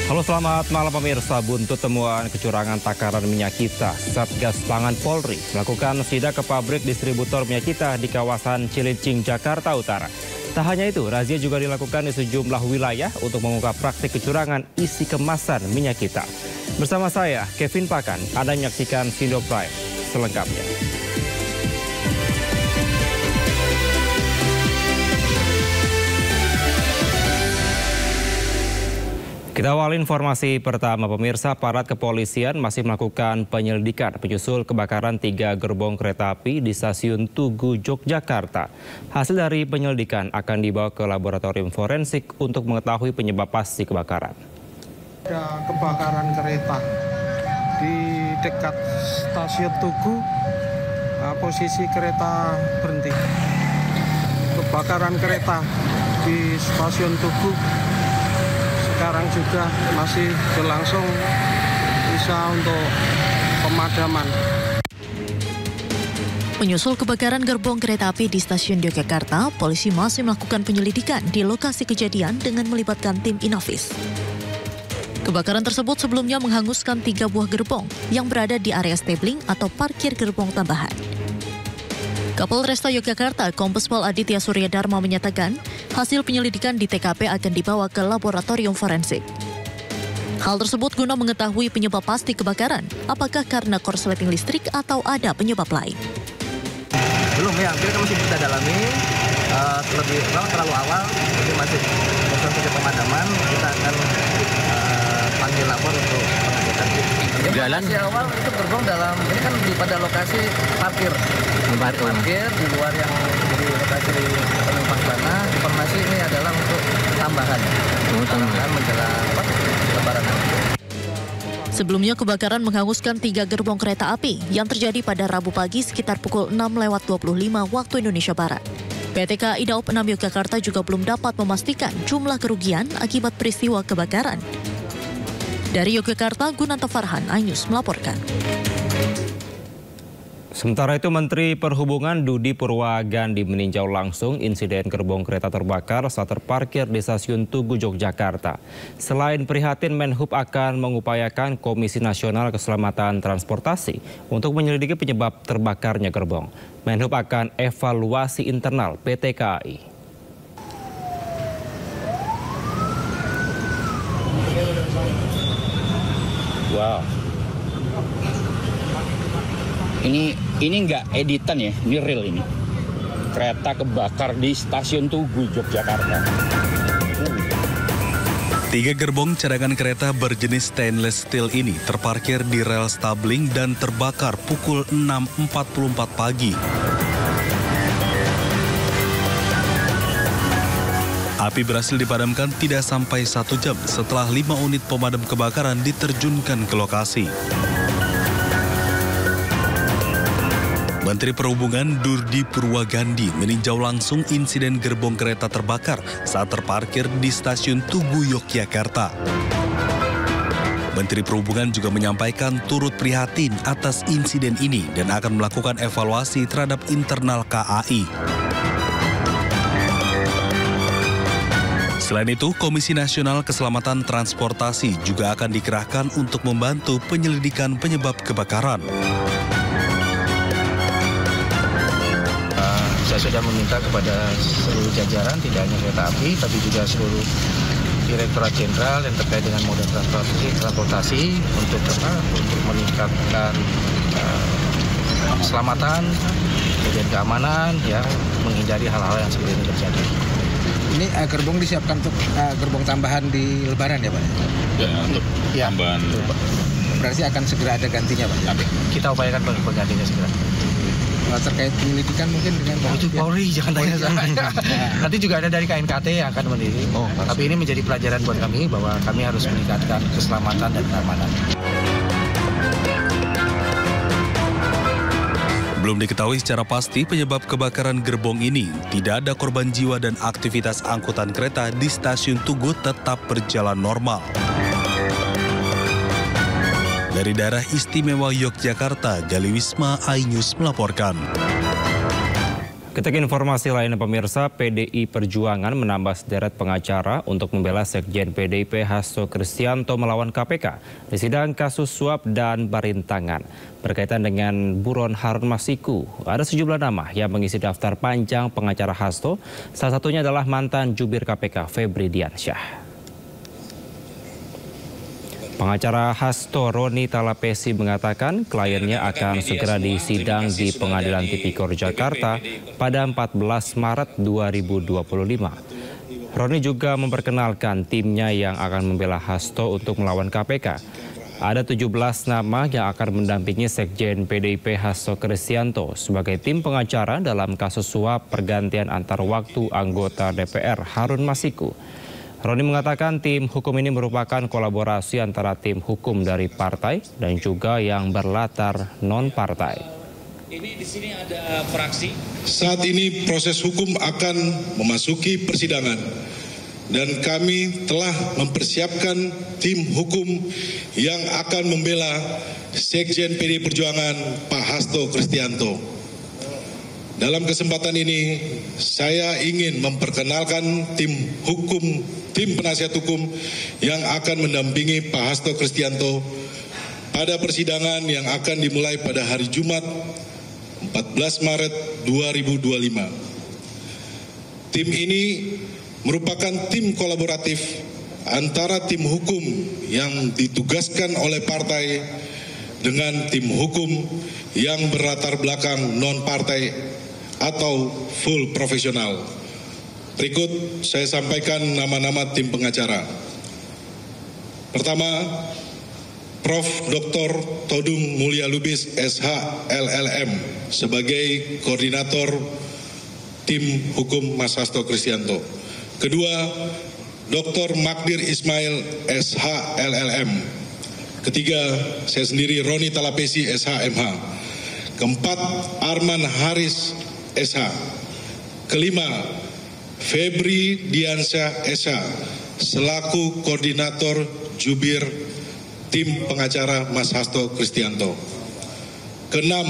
Halo, selamat malam pemirsa. Buntut temuan kecurangan takaran minyak kita, Satgas Pangan Polri melakukan sidak ke pabrik distributor minyak kita di kawasan Cilincing, Jakarta Utara. Tak hanya itu, razia juga dilakukan di sejumlah wilayah untuk mengungkap praktik kecurangan isi kemasan minyak kita. Bersama saya, Kevin Pakan, Anda menyaksikan Sindo Prime selengkapnya. Kita awali informasi pertama, pemirsa. Aparat kepolisian masih melakukan penyelidikan menyusul kebakaran 3 gerbong kereta api di stasiun Tugu, Yogyakarta. Hasil dari penyelidikan akan dibawa ke laboratorium forensik untuk mengetahui penyebab pasti kebakaran. Ada kebakaran kereta di dekat stasiun Tugu, posisi kereta berhenti. Kebakaran kereta di stasiun Tugu sekarang juga masih berlangsung, bisa untuk pemadaman. Menyusul kebakaran gerbong kereta api di stasiun Yogyakarta, polisi masih melakukan penyelidikan di lokasi kejadian dengan melibatkan tim Inavis. Kebakaran tersebut sebelumnya menghanguskan 3 buah gerbong yang berada di area stabling atau parkir gerbong tambahan. Kapolresta Yogyakarta, Kombes Pol Aditya Surya Dharma menyatakan, hasil penyelidikan di TKP akan dibawa ke laboratorium forensik. Hal tersebut guna mengetahui penyebab pasti kebakaran, apakah karena korsleting listrik atau ada penyebab lain. Belum ya, kita masih kita dalami, terlalu awal, jadi masih proses pemadaman, kita akan panggil lapor untuk pengecekan. Jalan di awal itu gerbong dalam, ini kan pada lokasi parkir di luar yang di lokasi penumpang sana. Informasi ini adalah untuk tambahan menjelang Lebaran. Sebelumnya kebakaran menghanguskan 3 gerbong kereta api yang terjadi pada Rabu pagi sekitar pukul 6.25 waktu Indonesia Barat. PT KAI Daob 6 Yogyakarta juga belum dapat memastikan jumlah kerugian akibat peristiwa kebakaran. Dari Yogyakarta, Gunanto Farhan, iNews melaporkan. Sementara itu, Menteri Perhubungan Dudi Purwagandi meninjau langsung insiden gerbong kereta terbakar saat terparkir di stasiun Tugu, Yogyakarta. Selain prihatin, Menhub akan mengupayakan Komisi Nasional Keselamatan Transportasi untuk menyelidiki penyebab terbakarnya gerbong. Menhub akan evaluasi internal PT KAI. Wow. Ini nggak editan ya, ini real ini. Kereta kebakar di stasiun Tugu, Yogyakarta. 3 gerbong cadangan kereta berjenis stainless steel ini terparkir di rel stabling dan terbakar pukul 6.44 pagi. Api berhasil dipadamkan tidak sampai 1 jam setelah 5 unit pemadam kebakaran diterjunkan ke lokasi. Menteri Perhubungan Dudi Purwagandi meninjau langsung insiden gerbong kereta terbakar saat terparkir di stasiun Tugu, Yogyakarta. Menteri Perhubungan juga menyampaikan turut prihatin atas insiden ini dan akan melakukan evaluasi terhadap internal KAI. Selain itu, Komisi Nasional Keselamatan Transportasi juga akan dikerahkan untuk membantu penyelidikan penyebab kebakaran. Saya sudah meminta kepada seluruh jajaran, tidak hanya kereta api, tapi juga seluruh Direktorat Jenderal yang terkait dengan moda transportasi untuk meningkatkan keselamatan, kemudian keamanan, yang menghindari hal-hal yang seperti ini terjadi. Ini gerbong disiapkan untuk gerbong tambahan di Lebaran ya Pak? Ya, untuk tambahan. Berarti akan segera ada gantinya Pak? Kita upayakan penggantinya segera. Terkait penyelidikan mungkin dengan itu Polri, jangan tanya sama. Nanti juga ada dari KNKT yang akan mendiri. Tapi ini menjadi pelajaran buat kami bahwa kami harus meningkatkan keselamatan dan keamanan. Belum diketahui secara pasti penyebab kebakaran gerbong ini. Tidak ada korban jiwa dan aktivitas angkutan kereta di stasiun Tugu tetap berjalan normal. Dari daerah istimewa Yogyakarta, Gali Wisma, iNews melaporkan. Kita ke informasi lainnya pemirsa, PDI Perjuangan menambah sederet pengacara untuk membela Sekjen PDIP Hasto Kristianto melawan KPK di sidang kasus suap dan barintangan. Berkaitan dengan buron Harun Masiku, ada sejumlah nama yang mengisi daftar panjang pengacara Hasto, salah satunya adalah mantan jubir KPK Febri Diansyah. Pengacara Hasto Roni Talapesi mengatakan kliennya akan segera disidang di Pengadilan Tipikor Jakarta pada 14 Maret 2025. Roni juga memperkenalkan timnya yang akan membela Hasto untuk melawan KPK. Ada 17 nama yang akan mendampingi Sekjen PDIP Hasto Kristianto sebagai tim pengacara dalam kasus suap pergantian antar waktu anggota DPR Harun Masiku. Roni mengatakan tim hukum ini merupakan kolaborasi antara tim hukum dari partai dan juga yang berlatar non-partai. Ini di sini ada fraksi. Saat ini proses hukum akan memasuki persidangan dan kami telah mempersiapkan tim hukum yang akan membela Sekjen PDI Perjuangan Pak Hasto Kristianto. Dalam kesempatan ini, saya ingin memperkenalkan tim penasihat hukum yang akan mendampingi Pak Hasto Kristianto pada persidangan yang akan dimulai pada hari Jumat 14 Maret 2025. Tim ini merupakan tim kolaboratif antara tim hukum yang ditugaskan oleh partai dengan tim hukum yang berlatar belakang non-partai atau full profesional. Berikut saya sampaikan nama-nama tim pengacara. Pertama, Prof. Dr. Todung Mulya Lubis SH LLM sebagai koordinator tim hukum Mas Hasto Kristianto. Kedua, Dr. Magdir Ismail SH LLM. Ketiga, saya sendiri Roni Talapesi SH MH. Keempat, Arman Haris SH. Kelima, Febri Diansyah SH selaku koordinator jubir tim pengacara Mas Hasto Kristianto. Keenam,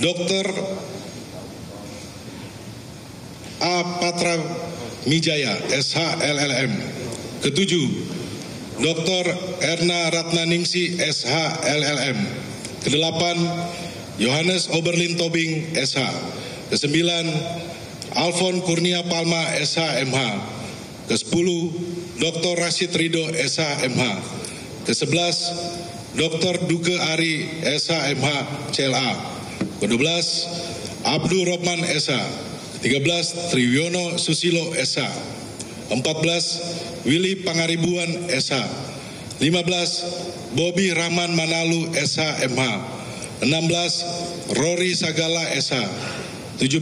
Dr. A. Patra Mijaya SH LLM. Ketujuh, Dr. Erna Ratnaningsi SH LLM. Kedelapan, Yohanes Oberlin Tobing SH. Kesembilan, Alfon Kurnia Palma SH MH. Kesepuluh, Dr. Rashid Ridho SH MH. Kesebelas, Dr. Duke Ari SH MH CLA. Kedua-belas, Abdul Rohman SH. Ke-13, Triwiono Susilo SH. 14, Willy Pangaribuan SH. 15, Bobi Rahman Manalu SH MH. 16, Rory Sagala SH. 17,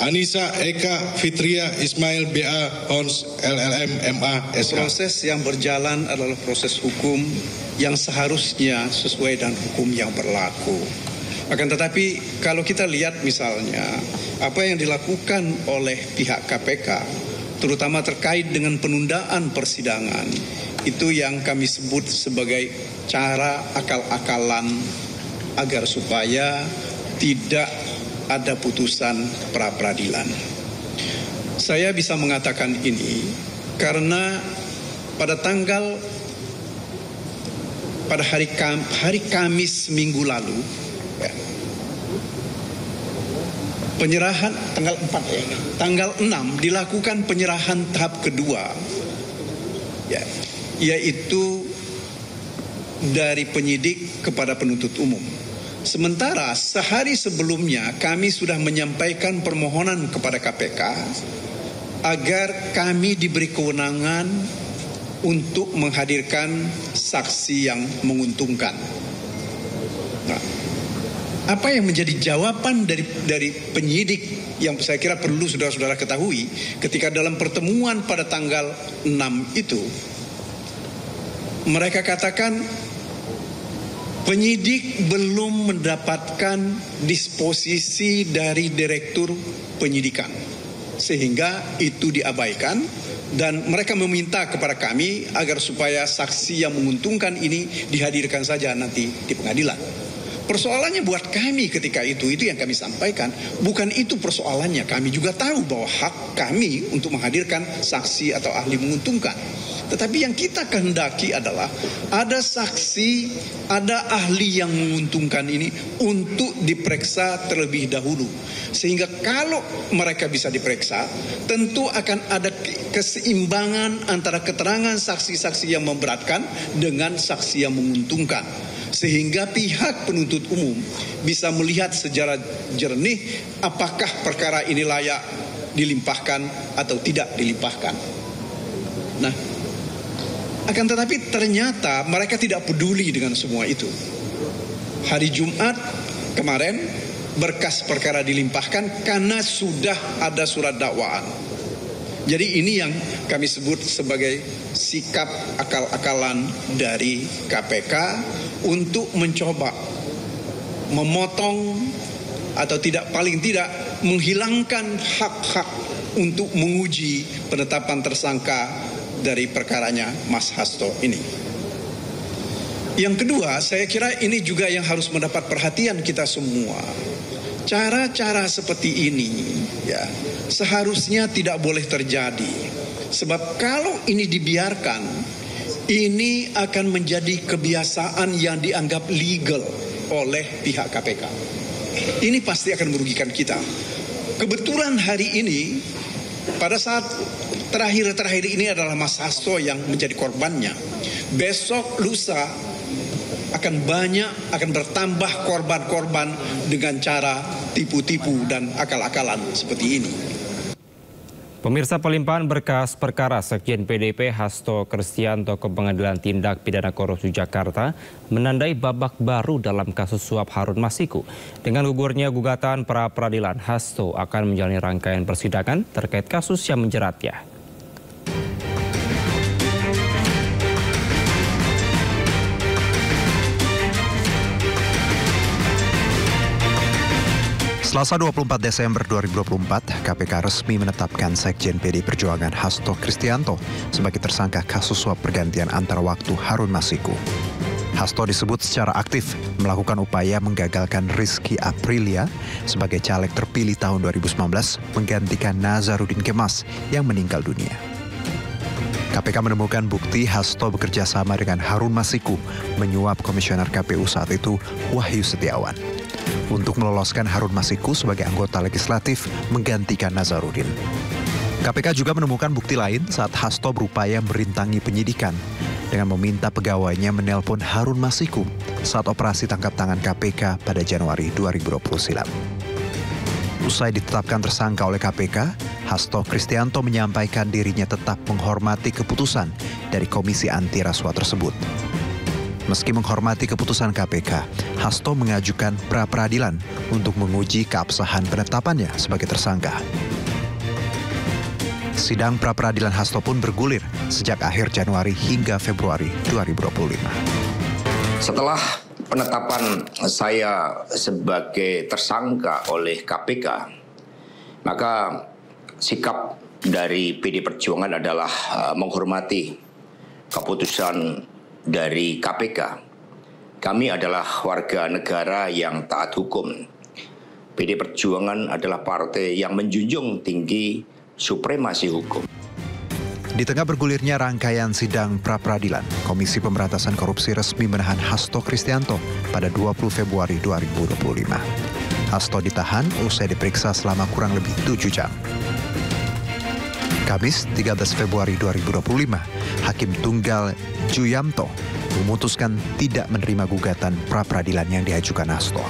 Anissa Eka Fitria Ismail BA Hons LLM MA SH. Proses yang berjalan adalah proses hukum yang seharusnya sesuai dengan hukum yang berlaku. Akan tetapi kalau kita lihat misalnya apa yang dilakukan oleh pihak KPK, terutama terkait dengan penundaan persidangan, itu yang kami sebut sebagai cara akal-akalan agar supaya tidak ada putusan pra-peradilan. Saya bisa mengatakan ini karena pada hari Kamis minggu lalu, ya, penyerahan tanggal 6 dilakukan penyerahan tahap kedua, ya, yaitu dari penyidik kepada penuntut umum. Sementara sehari sebelumnya kami sudah menyampaikan permohonan kepada KPK agar kami diberi kewenangan untuk menghadirkan saksi yang menguntungkan. Nah, apa yang menjadi jawaban dari penyidik yang saya kira perlu saudara-saudara ketahui ketika dalam pertemuan pada tanggal 6 itu, mereka katakan penyidik belum mendapatkan disposisi dari direktur penyidikan, sehingga itu diabaikan dan mereka meminta kepada kami agar supaya saksi yang menguntungkan ini dihadirkan saja nanti di pengadilan. Persoalannya buat kami ketika itu yang kami sampaikan, bukan itu persoalannya. Kami juga tahu bahwa hak kami untuk menghadirkan saksi atau ahli menguntungkan. Tetapi yang kita kehendaki adalah ada saksi, ada ahli yang menguntungkan ini untuk diperiksa terlebih dahulu. Sehingga kalau mereka bisa diperiksa, tentu akan ada keseimbangan antara keterangan saksi-saksi yang memberatkan dengan saksi yang menguntungkan. Sehingga pihak penuntut umum bisa melihat secara jernih apakah perkara ini layak dilimpahkan atau tidak dilimpahkan. Nah, akan tetapi ternyata mereka tidak peduli dengan semua itu. Hari Jumat kemarin berkas perkara dilimpahkan karena sudah ada surat dakwaan. Jadi ini yang kami sebut sebagai sikap akal-akalan dari KPK untuk mencoba memotong atau paling tidak menghilangkan hak-hak untuk menguji penetapan tersangka dari perkaranya Mas Hasto ini. Yang kedua, saya kira ini juga yang harus mendapat perhatian kita semua. Cara-cara seperti ini ya seharusnya tidak boleh terjadi. Sebab kalau ini dibiarkan, ini akan menjadi kebiasaan yang dianggap legal oleh pihak KPK. Ini pasti akan merugikan kita. Kebetulan hari ini, pada saat terakhir ini adalah Mas Hasto yang menjadi korbannya. Besok, lusa akan bertambah korban-korban dengan cara tipu-tipu dan akal-akalan seperti ini. Pemirsa, pelimpahan berkas perkara Sekjen PDIP Hasto Kristianto ke Pengadilan Tindak Pidana Korupsi Jakarta menandai babak baru dalam kasus suap Harun Masiku. Dengan gugurnya gugatan pra-peradilan, Hasto akan menjalani rangkaian persidangan terkait kasus yang menjeratnya. Selasa 24 Desember 2024, KPK resmi menetapkan Sekjen PDI Perjuangan Hasto Kristianto sebagai tersangka kasus suap pergantian antar waktu Harun Masiku. Hasto disebut secara aktif melakukan upaya menggagalkan Rizky Aprilia sebagai caleg terpilih tahun 2019 menggantikan Nazarudin Kemas yang meninggal dunia. KPK menemukan bukti Hasto bekerja sama dengan Harun Masiku menyuap komisioner KPU saat itu Wahyu Setiawan untuk meloloskan Harun Masiku sebagai anggota legislatif menggantikan Nazarudin. KPK juga menemukan bukti lain saat Hasto berupaya merintangi penyidikan dengan meminta pegawainya menelpon Harun Masiku saat operasi tangkap tangan KPK pada Januari 2020 silam. Usai ditetapkan tersangka oleh KPK, Hasto Kristianto menyampaikan dirinya tetap menghormati keputusan dari Komisi Anti Rasuah tersebut. Meski menghormati keputusan KPK, Hasto mengajukan pra-peradilan untuk menguji keabsahan penetapannya sebagai tersangka. Sidang pra-peradilan Hasto pun bergulir sejak akhir Januari hingga Februari 2025. Setelah penetapan saya sebagai tersangka oleh KPK, maka sikap dari PD Perjuangan adalah menghormati keputusan dari KPK. Kami adalah warga negara yang taat hukum. PD Perjuangan adalah partai yang menjunjung tinggi supremasi hukum. Di tengah bergulirnya rangkaian sidang pra-peradilan, Komisi Pemberantasan Korupsi resmi menahan Hasto Kristianto pada 20 Februari 2025. Hasto ditahan usai diperiksa selama kurang lebih 7 jam. Kamis 13 Februari 2025, Hakim Tunggal Juyamto memutuskan tidak menerima gugatan pra-peradilan yang diajukan Hasto.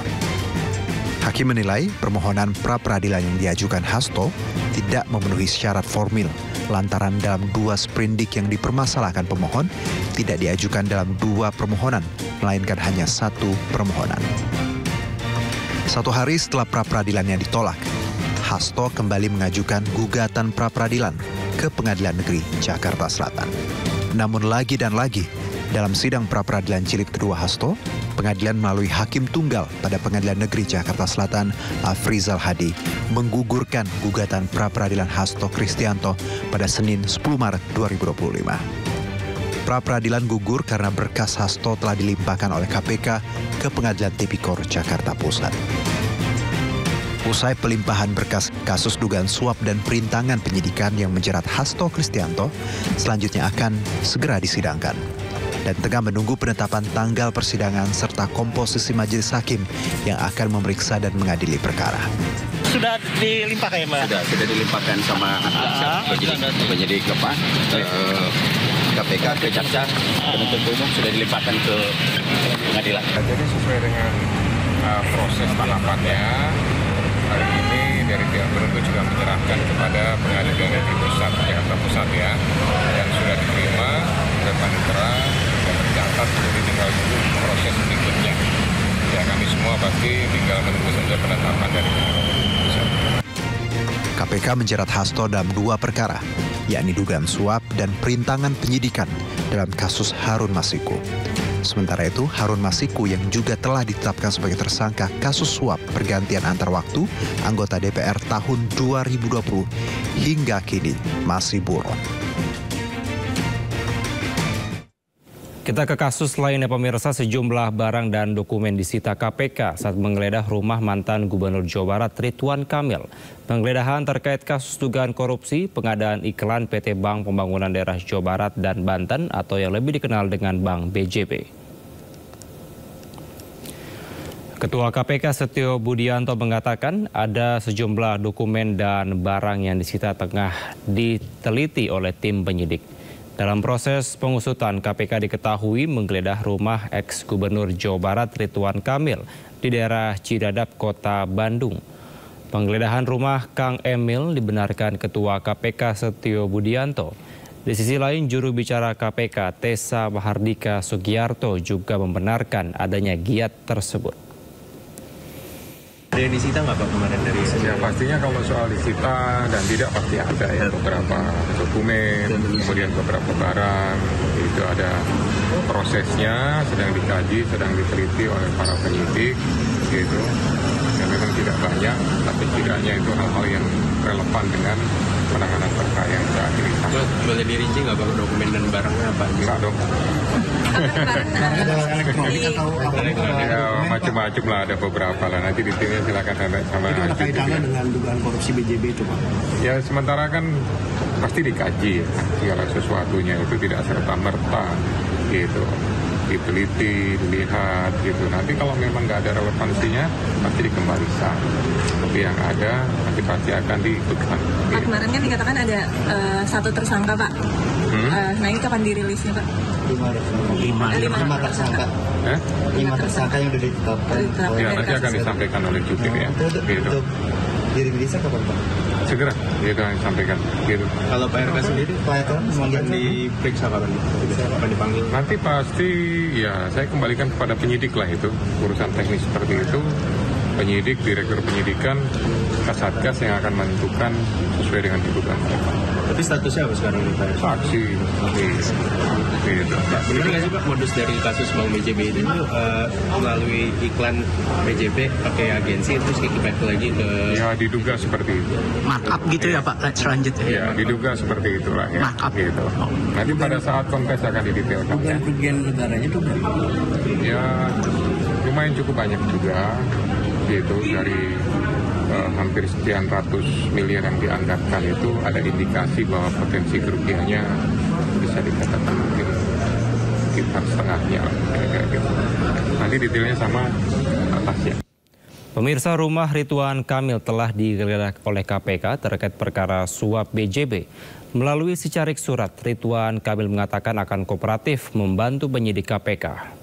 Hakim menilai permohonan pra-peradilan yang diajukan Hasto tidak memenuhi syarat formil lantaran dalam 2 sprindik yang dipermasalahkan pemohon tidak diajukan dalam 2 permohonan, melainkan hanya 1 permohonan. 1 hari setelah pra-peradilannya ditolak, Hasto kembali mengajukan gugatan pra-peradilan ke Pengadilan Negeri Jakarta Selatan. Namun lagi dan lagi, dalam sidang pra-peradilan jilid kedua Hasto, pengadilan melalui Hakim Tunggal pada Pengadilan Negeri Jakarta Selatan, Afrizal Hadi, menggugurkan gugatan pra-peradilan Hasto Kristianto pada Senin 10 Maret 2025. Pra-peradilan gugur karena berkas Hasto telah dilimpahkan oleh KPK ke Pengadilan Tipikor Jakarta Pusat. Usai pelimpahan berkas kasus dugaan suap dan perintangan penyidikan yang menjerat Hasto Kristianto, selanjutnya akan segera disidangkan. Dan tengah menunggu penetapan tanggal persidangan serta komposisi majelis hakim yang akan memeriksa dan mengadili perkara. Sudah dilimpahkan ya, Mbak? Sudah dilimpahkan sama penyidik KPK ke jaksa penuntut umum, sudah dilimpahkan ke pengadilan. Jadi sesuai dengan proses tahapannya, hari ini dari pihak penuntut juga menyerahkan kepada Pengadilan Negeri Pusat Jakarta Pusat ya, yang sudah diterima oleh Panitera dan tercatat, jadi tinggal menunggu proses berikutnya. Ya, kami semua pasti tinggal menunggu saja penetapan dari Pengadilan Pusat. KPK menjerat Hasto dalam 2 perkara, yakni dugaan suap dan perintangan penyidikan dalam kasus Harun Masiku. Sementara itu, Harun Masiku yang juga telah ditetapkan sebagai tersangka kasus suap pergantian antar waktu anggota DPR tahun 2020 hingga kini masih buron. Kita ke kasus lainnya, pemirsa. Sejumlah barang dan dokumen disita KPK saat menggeledah rumah mantan Gubernur Jawa Barat Ridwan Kamil. Penggeledahan terkait kasus dugaan korupsi pengadaan iklan PT Bank Pembangunan Daerah Jawa Barat dan Banten atau yang lebih dikenal dengan Bank BJB. Ketua KPK Setio Budianto mengatakan ada sejumlah dokumen dan barang yang disita tengah diteliti oleh tim penyidik. Dalam proses pengusutan, KPK diketahui menggeledah rumah ex-Gubernur Jawa Barat Ridwan Kamil di daerah Cidadap, Kota Bandung. Penggeledahan rumah Kang Emil dibenarkan Ketua KPK Setio Budianto. Di sisi lain, juru bicara KPK Tessa Mahardika Sugiarto juga membenarkan adanya giat tersebut. Ada yang disita nggak Pak kemarin dari ya, pastinya kalau soal disita dan tidak pasti ada ya beberapa dokumen, kemudian beberapa barang, itu ada prosesnya, sedang dikaji, sedang diteliti oleh para penyidik, gitu. Ya memang tidak banyak, tapi setidaknya itu hal-hal yang relevan dengan penanganan perkara yang saat ini. Boleh dirinci nggak Pak dokumen dan barangnya apa? Enggak dong. Ya macam-macam lah, ada beberapa lah. Nanti detailnya silakan tanya sama. Itu ada kaitannya dengan dugaan korupsi BJB itu Pak? Ya sementara kan pasti dikaji ya, segala sesuatunya itu tidak serta-merta gitu. Diteliti, dilihat gitu. Nanti kalau memang nggak ada relevansinya, pasti dikembalikan. Tapi yang ada, nanti pasti akan diikutkan. Pak, kemarin kan dikatakan ada 1 tersangka Pak. Nah ini kapan dirilisnya Pak? 5 tersangka. 5 tersangka yang sudah ditetapkan. Ya nanti akan disampaikan oleh jubir ya. Gitu. Dirilisnya kapan Pak? Segera, itu yang disampaikan. Gitu. Kalau Pak RK sendiri, Pak RK akan diperiksa kapan? Akan dipanggil? Nanti pasti ya saya kembalikan kepada penyidik lah itu. Urusan teknis seperti itu, penyidik, direktur penyidikan, Kasatgas yang akan menentukan sesuai dengan tuntutan mereka. Tapi statusnya apa sekarang nih Pak? Saksi. Gitu. Benar nggak sih Pak modus dari kasus Bank BJB ini melalui iklan BJB pakai agensi terus kickback lagi ke? Ya diduga seperti itu. Markup gitu ya Pak selanjutnya? Ya diduga seperti itulah ya. Markup. Gitu. Nanti pada saat kontes akan didetailkan. Kerugian negaranya itu berapa? Ya lumayan cukup banyak juga. Gitu dari hampir sekian ratus miliar yang dianggarkan itu ada indikasi bahwa potensi kerugiannya bisa dikatakan mungkin sekitar setengahnya. Gitu. Nanti detailnya sama atasnya. Pemirsa, rumah Ridwan Kamil telah digeledah oleh KPK terkait perkara suap BJB. Melalui secarik surat, Ridwan Kamil mengatakan akan kooperatif membantu penyidik KPK.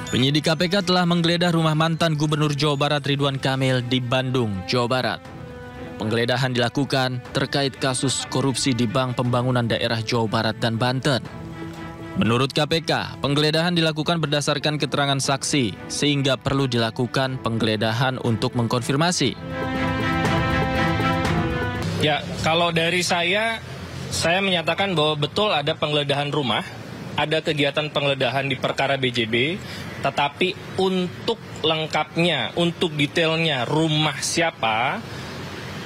Penyidik KPK telah menggeledah rumah mantan Gubernur Jawa Barat Ridwan Kamil di Bandung, Jawa Barat. Penggeledahan dilakukan terkait kasus korupsi di Bank Pembangunan Daerah Jawa Barat dan Banten. Menurut KPK, penggeledahan dilakukan berdasarkan keterangan saksi, sehingga perlu dilakukan penggeledahan untuk mengkonfirmasi. Ya, kalau dari saya menyatakan bahwa betul ada penggeledahan rumah, ada kegiatan penggeledahan di perkara BJB, tetapi untuk lengkapnya, untuk detailnya rumah siapa,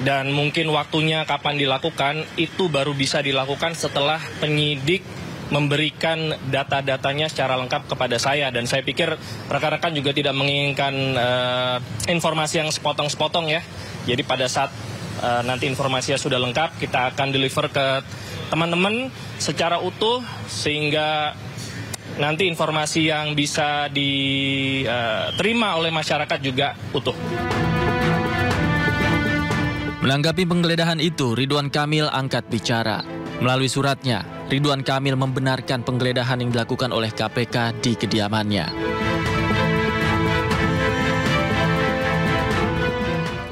dan mungkin waktunya kapan dilakukan itu baru bisa dilakukan setelah penyidik memberikan data-datanya secara lengkap kepada saya. Dan saya pikir rekan-rekan juga tidak menginginkan informasi yang sepotong-sepotong ya. Jadi pada saat nanti informasinya sudah lengkap, kita akan deliver ke teman-teman secara utuh sehingga nanti informasi yang bisa diterima oleh masyarakat juga utuh. Menanggapi penggeledahan itu, Ridwan Kamil angkat bicara. Melalui suratnya, Ridwan Kamil membenarkan penggeledahan yang dilakukan oleh KPK di kediamannya.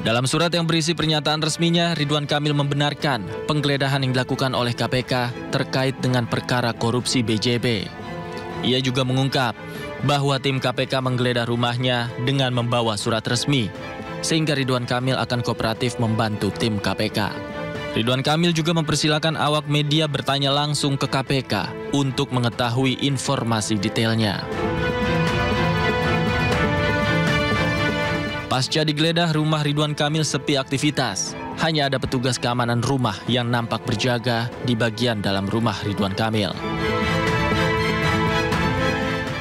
Dalam surat yang berisi pernyataan resminya, Ridwan Kamil membenarkan penggeledahan yang dilakukan oleh KPK terkait dengan perkara korupsi BJB. Ia juga mengungkap bahwa tim KPK menggeledah rumahnya dengan membawa surat resmi, sehingga Ridwan Kamil akan kooperatif membantu tim KPK. Ridwan Kamil juga mempersilahkan awak media bertanya langsung ke KPK untuk mengetahui informasi detailnya. Pasca digeledah, rumah Ridwan Kamil sepi aktivitas. Hanya ada petugas keamanan rumah yang nampak berjaga di bagian dalam rumah Ridwan Kamil.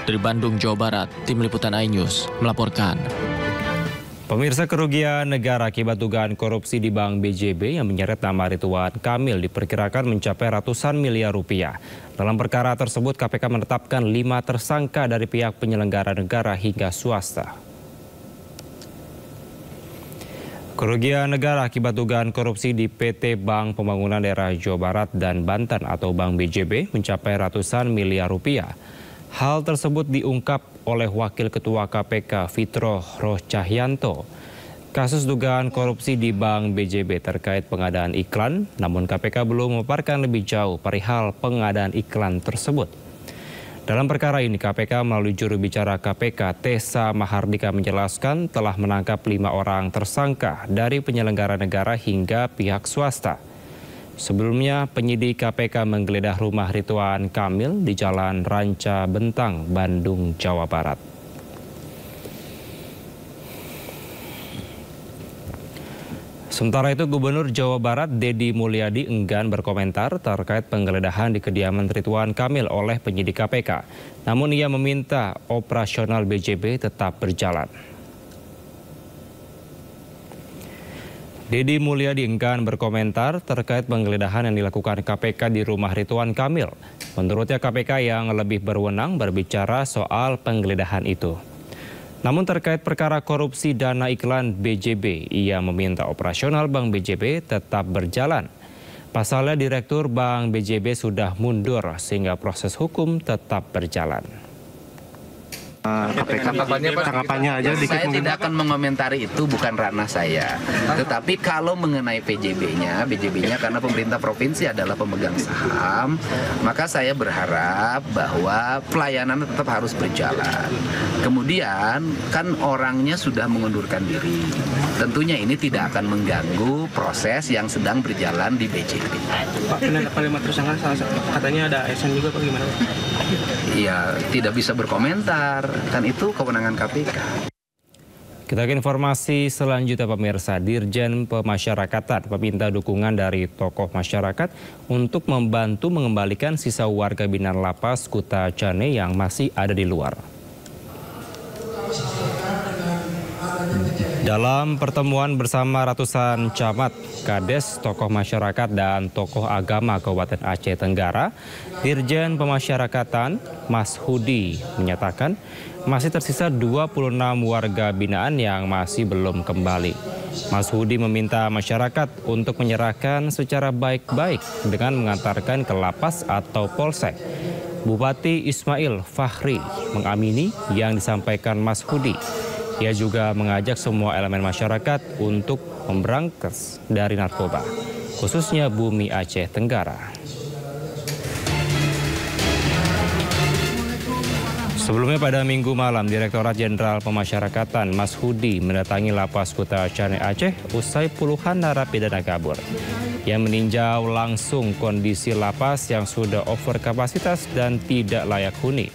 Dari Bandung, Jawa Barat, Tim Liputan iNews melaporkan. Pemirsa, kerugian negara akibat dugaan korupsi di Bank BJB yang menyeret nama Ridwan Kamil diperkirakan mencapai ratusan miliar rupiah. Dalam perkara tersebut, KPK menetapkan 5 tersangka dari pihak penyelenggara negara hingga swasta. Kerugian negara akibat dugaan korupsi di PT Bank Pembangunan Daerah Jawa Barat dan Banten atau Bank BJB mencapai ratusan miliar rupiah. Hal tersebut diungkap oleh Wakil Ketua KPK Fitro Rohcahyanto. Kasus dugaan korupsi di Bank BJB terkait pengadaan iklan, namun KPK belum memaparkan lebih jauh perihal pengadaan iklan tersebut. Dalam perkara ini, KPK melalui juru bicara KPK Tessa Mahardika menjelaskan telah menangkap 5 orang tersangka dari penyelenggara negara hingga pihak swasta. Sebelumnya, penyidik KPK menggeledah rumah Ridwan Kamil di Jalan Ranca Bentang, Bandung, Jawa Barat. Sementara itu, Gubernur Jawa Barat Deddy Mulyadi enggan berkomentar terkait penggeledahan di kediaman Ridwan Kamil oleh penyidik KPK. Namun ia meminta operasional BJB tetap berjalan. Deddy Mulyadi enggan berkomentar terkait penggeledahan yang dilakukan KPK di rumah Ridwan Kamil. Menurutnya KPK yang lebih berwenang berbicara soal penggeledahan itu. Namun terkait perkara korupsi dana iklan BJB, ia meminta operasional Bank BJB tetap berjalan. Pasalnya Direktur Bank BJB sudah mundur sehingga proses hukum tetap berjalan. Tanggapannya aja dikit. Saya tidak akan mengomentari itu, bukan ranah saya. Tetapi kalau mengenai BJB-nya karena pemerintah provinsi adalah pemegang saham, maka saya berharap bahwa pelayanan tetap harus berjalan. Kemudian kan orangnya sudah mengundurkan diri. Tentunya ini tidak akan mengganggu proses yang sedang berjalan di BJB. Pak, penetapan 5 tersangka katanya ada ASN juga, Pak, gimana, Pak? Ya, tidak bisa berkomentar. Kan itu kewenangan KPK. Kita ke informasi selanjutnya, pemirsa. Dirjen Pemasyarakatan meminta dukungan dari tokoh masyarakat untuk membantu mengembalikan sisa warga binaan lapas Kuta Cane yang masih ada di luar. Dalam pertemuan bersama ratusan camat, kades, tokoh masyarakat, dan tokoh agama Kabupaten Aceh Tenggara, Dirjen Pemasyarakatan Mas Hudi menyatakan masih tersisa 26 warga binaan yang masih belum kembali. Mas Hudi meminta masyarakat untuk menyerahkan secara baik-baik dengan mengantarkan ke lapas atau polsek. Bupati Ismail Fahri mengamini yang disampaikan Mas Hudi. Ia juga mengajak semua elemen masyarakat untuk memberantas dari narkoba, khususnya Bumi Aceh Tenggara. Sebelumnya pada Minggu malam, Direktorat Jenderal Pemasyarakatan Mas Hudi mendatangi lapas Kuta Cane Aceh usai puluhan narapidana kabur. Ia meninjau langsung kondisi lapas yang sudah over kapasitas dan tidak layak huni.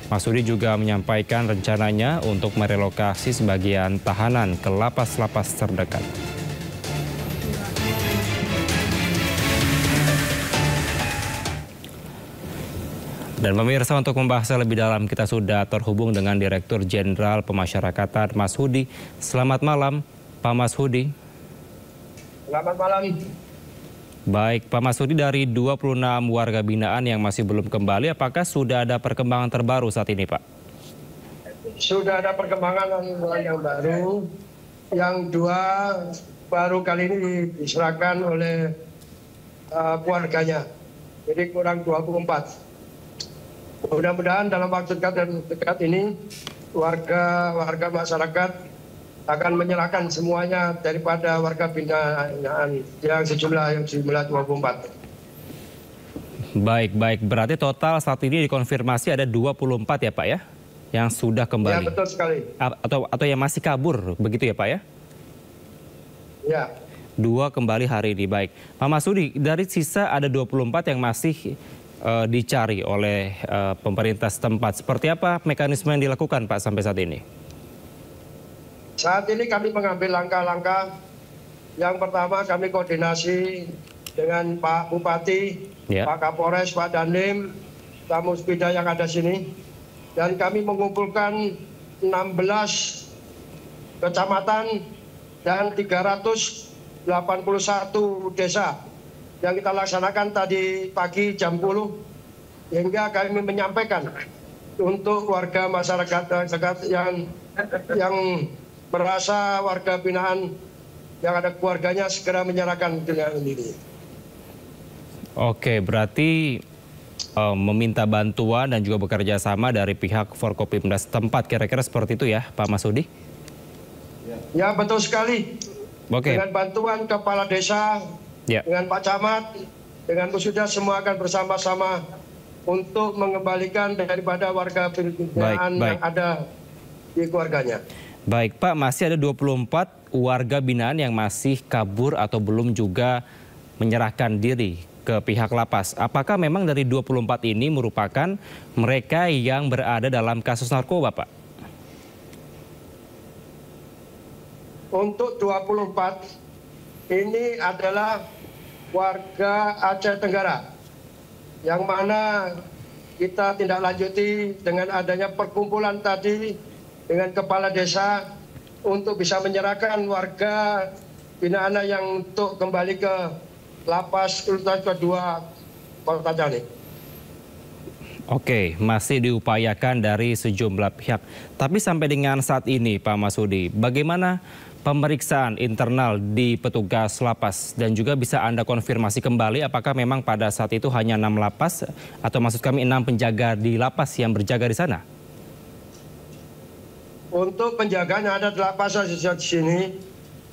Mas Hudi juga menyampaikan rencananya untuk merelokasi sebagian tahanan ke lapas-lapas terdekat. Dan pemirsa, untuk membahasnya lebih dalam kita sudah terhubung dengan Direktur Jenderal Pemasyarakatan Mas Hudi. Selamat malam Pak Mas Hudi. Selamat malam. Baik Pak Mas Hudi, dari 26 warga binaan yang masih belum kembali, apakah sudah ada perkembangan terbaru saat ini Pak? Sudah ada perkembangan yang baru. Yang 2 baru kali ini diserahkan oleh keluarganya. Jadi kurang 24. Mudah-mudahan dalam waktu dekat ini warga masyarakat akan menyerahkan semuanya daripada warga binaan yang sejumlah 24. Baik. Berarti total saat ini dikonfirmasi ada 24 ya Pak ya? Yang sudah kembali. Ya, betul sekali. Atau yang masih kabur, begitu ya Pak ya? Ya. 2 kembali hari ini, baik. Pak Masudi, dari sisa ada 24 yang masih dicari oleh pemerintah setempat. Seperti apa mekanisme yang dilakukan Pak sampai saat ini? Saat ini kami mengambil langkah-langkah. Yang pertama kami koordinasi dengan Pak Bupati, ya, Pak Kapolres, Pak Dandim, tamu sepeda yang ada sini. Dan kami mengumpulkan 16 kecamatan dan 381 desa yang kita laksanakan tadi pagi jam 10, hingga kami menyampaikan untuk warga masyarakat yang merasa warga binaan yang ada keluarganya segera menyerahkan dengan ini. Oke, berarti meminta bantuan dan juga bekerja sama dari pihak Forkopimda setempat, kira-kira seperti itu ya Pak Masudi? Ya, betul sekali. Oke. Dengan bantuan kepala desa, ya, dengan Pak Camat, dengan Pusda, semua akan bersama-sama untuk mengembalikan daripada warga binaan yang ada di keluarganya. Baik Pak, masih ada 24 warga binaan yang masih kabur atau belum juga menyerahkan diri ke pihak lapas. Apakah memang dari 24 ini merupakan mereka yang berada dalam kasus narkoba Pak? Untuk 24 ini adalah warga Aceh Tenggara, yang mana kita tindak lanjuti dengan adanya perkumpulan tadi dengan kepala desa untuk bisa menyerahkan warga binaan yang untuk kembali ke lapas urutan kedua Kota Jani. Oke, masih diupayakan dari sejumlah pihak. Tapi sampai dengan saat ini Pak Masudi, bagaimana pemeriksaan internal di petugas lapas, dan juga bisa Anda konfirmasi kembali apakah memang pada saat itu hanya 6 lapas atau maksud kami 6 penjaga di lapas yang berjaga di sana? Untuk penjaganya ada 8 di sini,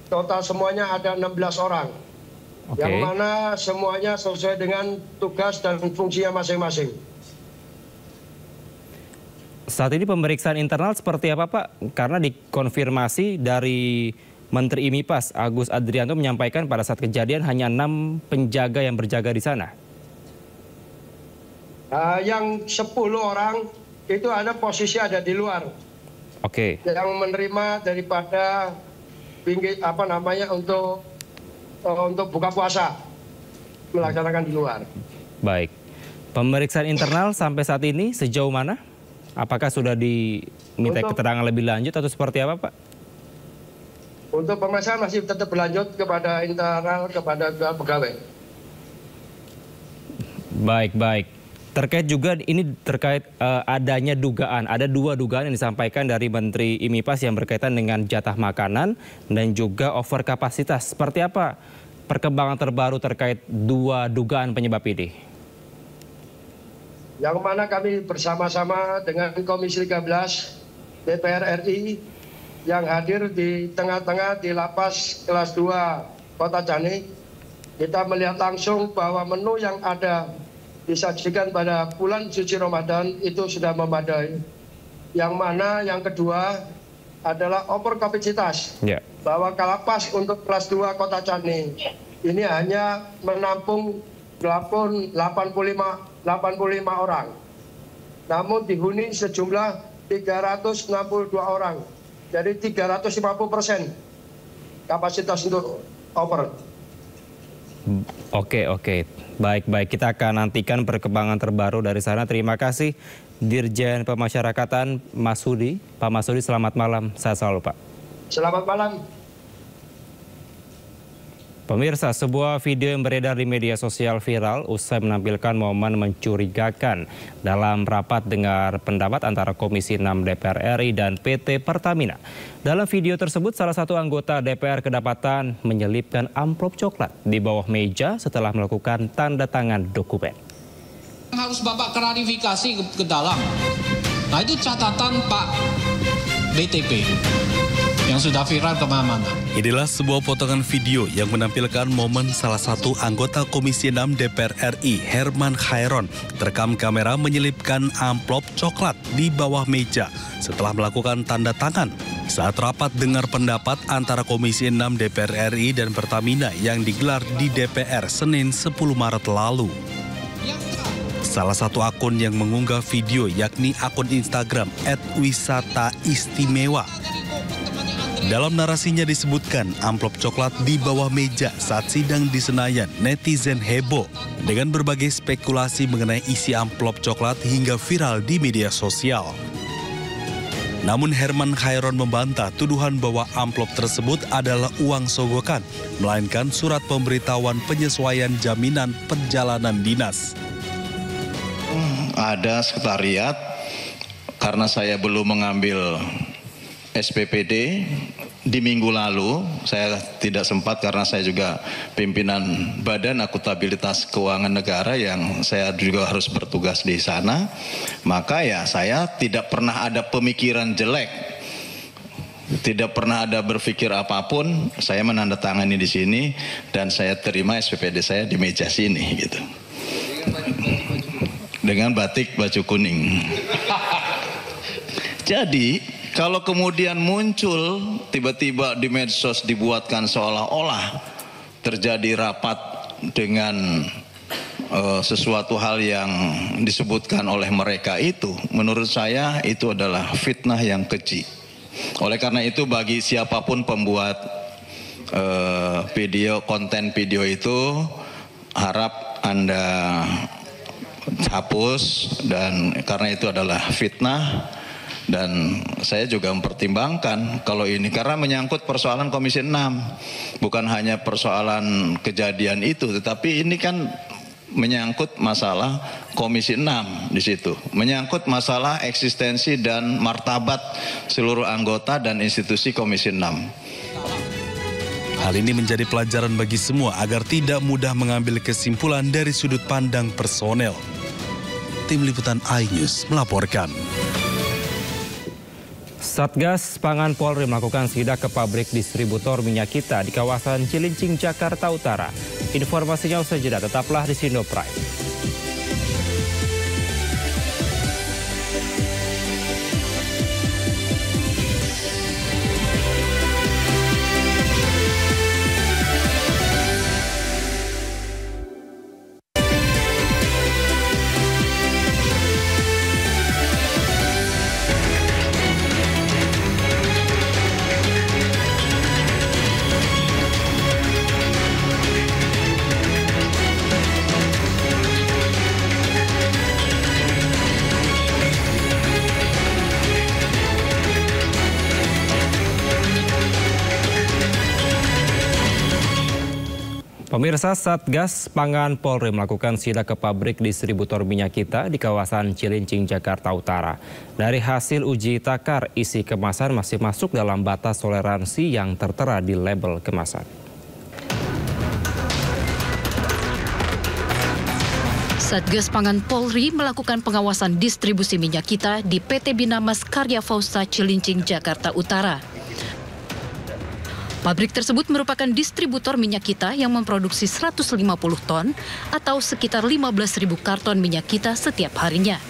total semuanya ada 16 orang. Oke. Yang mana semuanya sesuai dengan tugas dan fungsinya masing-masing. Saat ini pemeriksaan internal seperti apa Pak? Karena dikonfirmasi dari Menteri IMIPAS Agus Adrianto menyampaikan pada saat kejadian hanya 6 penjaga yang berjaga di sana. Yang 10 orang itu ada posisi ada di luar. Oke. Yang menerima daripada untuk buka puasa, melaksanakan di luar. Baik. Pemeriksaan internal sampai saat ini sejauh mana? Apakah sudah diminta keterangan lebih lanjut atau seperti apa Pak? Untuk pemeriksaan masih tetap berlanjut kepada internal, kepada pegawai. Baik. Terkait juga ini terkait adanya dugaan, ada 2 dugaan yang disampaikan dari Menteri IMIPAS yang berkaitan dengan jatah makanan dan juga over kapasitas. Seperti apa perkembangan terbaru terkait 2 dugaan penyebab ini? Yang mana kami bersama-sama dengan Komisi 13 DPR RI yang hadir di tengah-tengah di lapas kelas 2 Kota Jani, kita melihat langsung bahwa menu yang ada disajikan pada bulan suci Ramadan itu sudah memadai. Yang mana yang kedua adalah over kapasitas, bahwa kalapas untuk kelas 2 Kota Jani ini hanya menampung 85 orang. Namun dihuni sejumlah 362 orang. Jadi 350% kapasitas untuk over. Oke. Baik. Kita akan nantikan perkembangan terbaru dari sana. Terima kasih Dirjen Pemasyarakatan Mas Sudi. Pak Mas Sudi, selamat malam. Sehat selalu, Pak. Selamat malam. Pemirsa, sebuah video yang beredar di media sosial viral usai menampilkan momen mencurigakan dalam rapat dengar pendapat antara Komisi 6 DPR RI dan PT Pertamina. Dalam video tersebut, salah satu anggota DPR kedapatan menyelipkan amplop coklat di bawah meja setelah melakukan tanda tangan dokumen. Harus Bapak klarifikasi ke dalam. Nah, itu catatan Pak BTP yang sudah viral kemana-mana. Inilah sebuah potongan video yang menampilkan momen salah satu anggota Komisi 6 DPR RI, Herman Khairon, terekam kamera menyelipkan amplop coklat di bawah meja setelah melakukan tanda tangan saat rapat dengar pendapat antara Komisi 6 DPR RI dan Pertamina yang digelar di DPR Senin 10 Maret lalu. Salah satu akun yang mengunggah video yakni akun Instagram @wisataistimewa. Dalam narasinya disebutkan amplop coklat di bawah meja saat sidang di Senayan, netizen heboh dengan berbagai spekulasi mengenai isi amplop coklat hingga viral di media sosial. Namun Herman Khairon membantah tuduhan bahwa amplop tersebut adalah uang sogokan, melainkan surat pemberitahuan penyesuaian jaminan perjalanan dinas. Ada sekretariat, karena saya belum mengambil SPPD di minggu lalu, saya tidak sempat karena saya juga pimpinan Badan Akuntabilitas Keuangan Negara yang saya juga harus bertugas di sana. Maka ya saya tidak pernah ada pemikiran jelek, tidak pernah ada berpikir apapun. Saya menandatangani di sini dan saya terima SPPD saya di meja sini gitu. Dengan batik baju kuning. Jadi kalau kemudian muncul tiba-tiba di medsos dibuatkan seolah-olah terjadi rapat dengan sesuatu hal yang disebutkan oleh mereka itu, menurut saya itu adalah fitnah yang keji. Oleh karena itu bagi siapapun pembuat konten video itu, harap Anda hapus, dan karena itu adalah fitnah. Dan saya juga mempertimbangkan kalau ini karena menyangkut persoalan Komisi 6, bukan hanya persoalan kejadian itu, tetapi ini kan menyangkut masalah Komisi 6 di situ, menyangkut masalah eksistensi dan martabat seluruh anggota dan institusi Komisi 6. Hal ini menjadi pelajaran bagi semua agar tidak mudah mengambil kesimpulan dari sudut pandang personel. Tim Liputan iNews melaporkan. Satgas Pangan Polri melakukan sidak ke pabrik distributor minyak kita di kawasan Cilincing, Jakarta Utara. Informasinya usai jeda, tetaplah di Sindo Prime. Pemirsa, Satgas Pangan Polri melakukan sidak ke pabrik distributor minyak kita di kawasan Cilincing, Jakarta Utara. Dari hasil uji takar, isi kemasan masih masuk dalam batas toleransi yang tertera di label kemasan. Satgas Pangan Polri melakukan pengawasan distribusi minyak kita di PT Binamas Karya Fausta Cilincing, Jakarta Utara. Pabrik tersebut merupakan distributor minyak kita yang memproduksi 150 ton atau sekitar 15.000 karton minyak kita setiap harinya.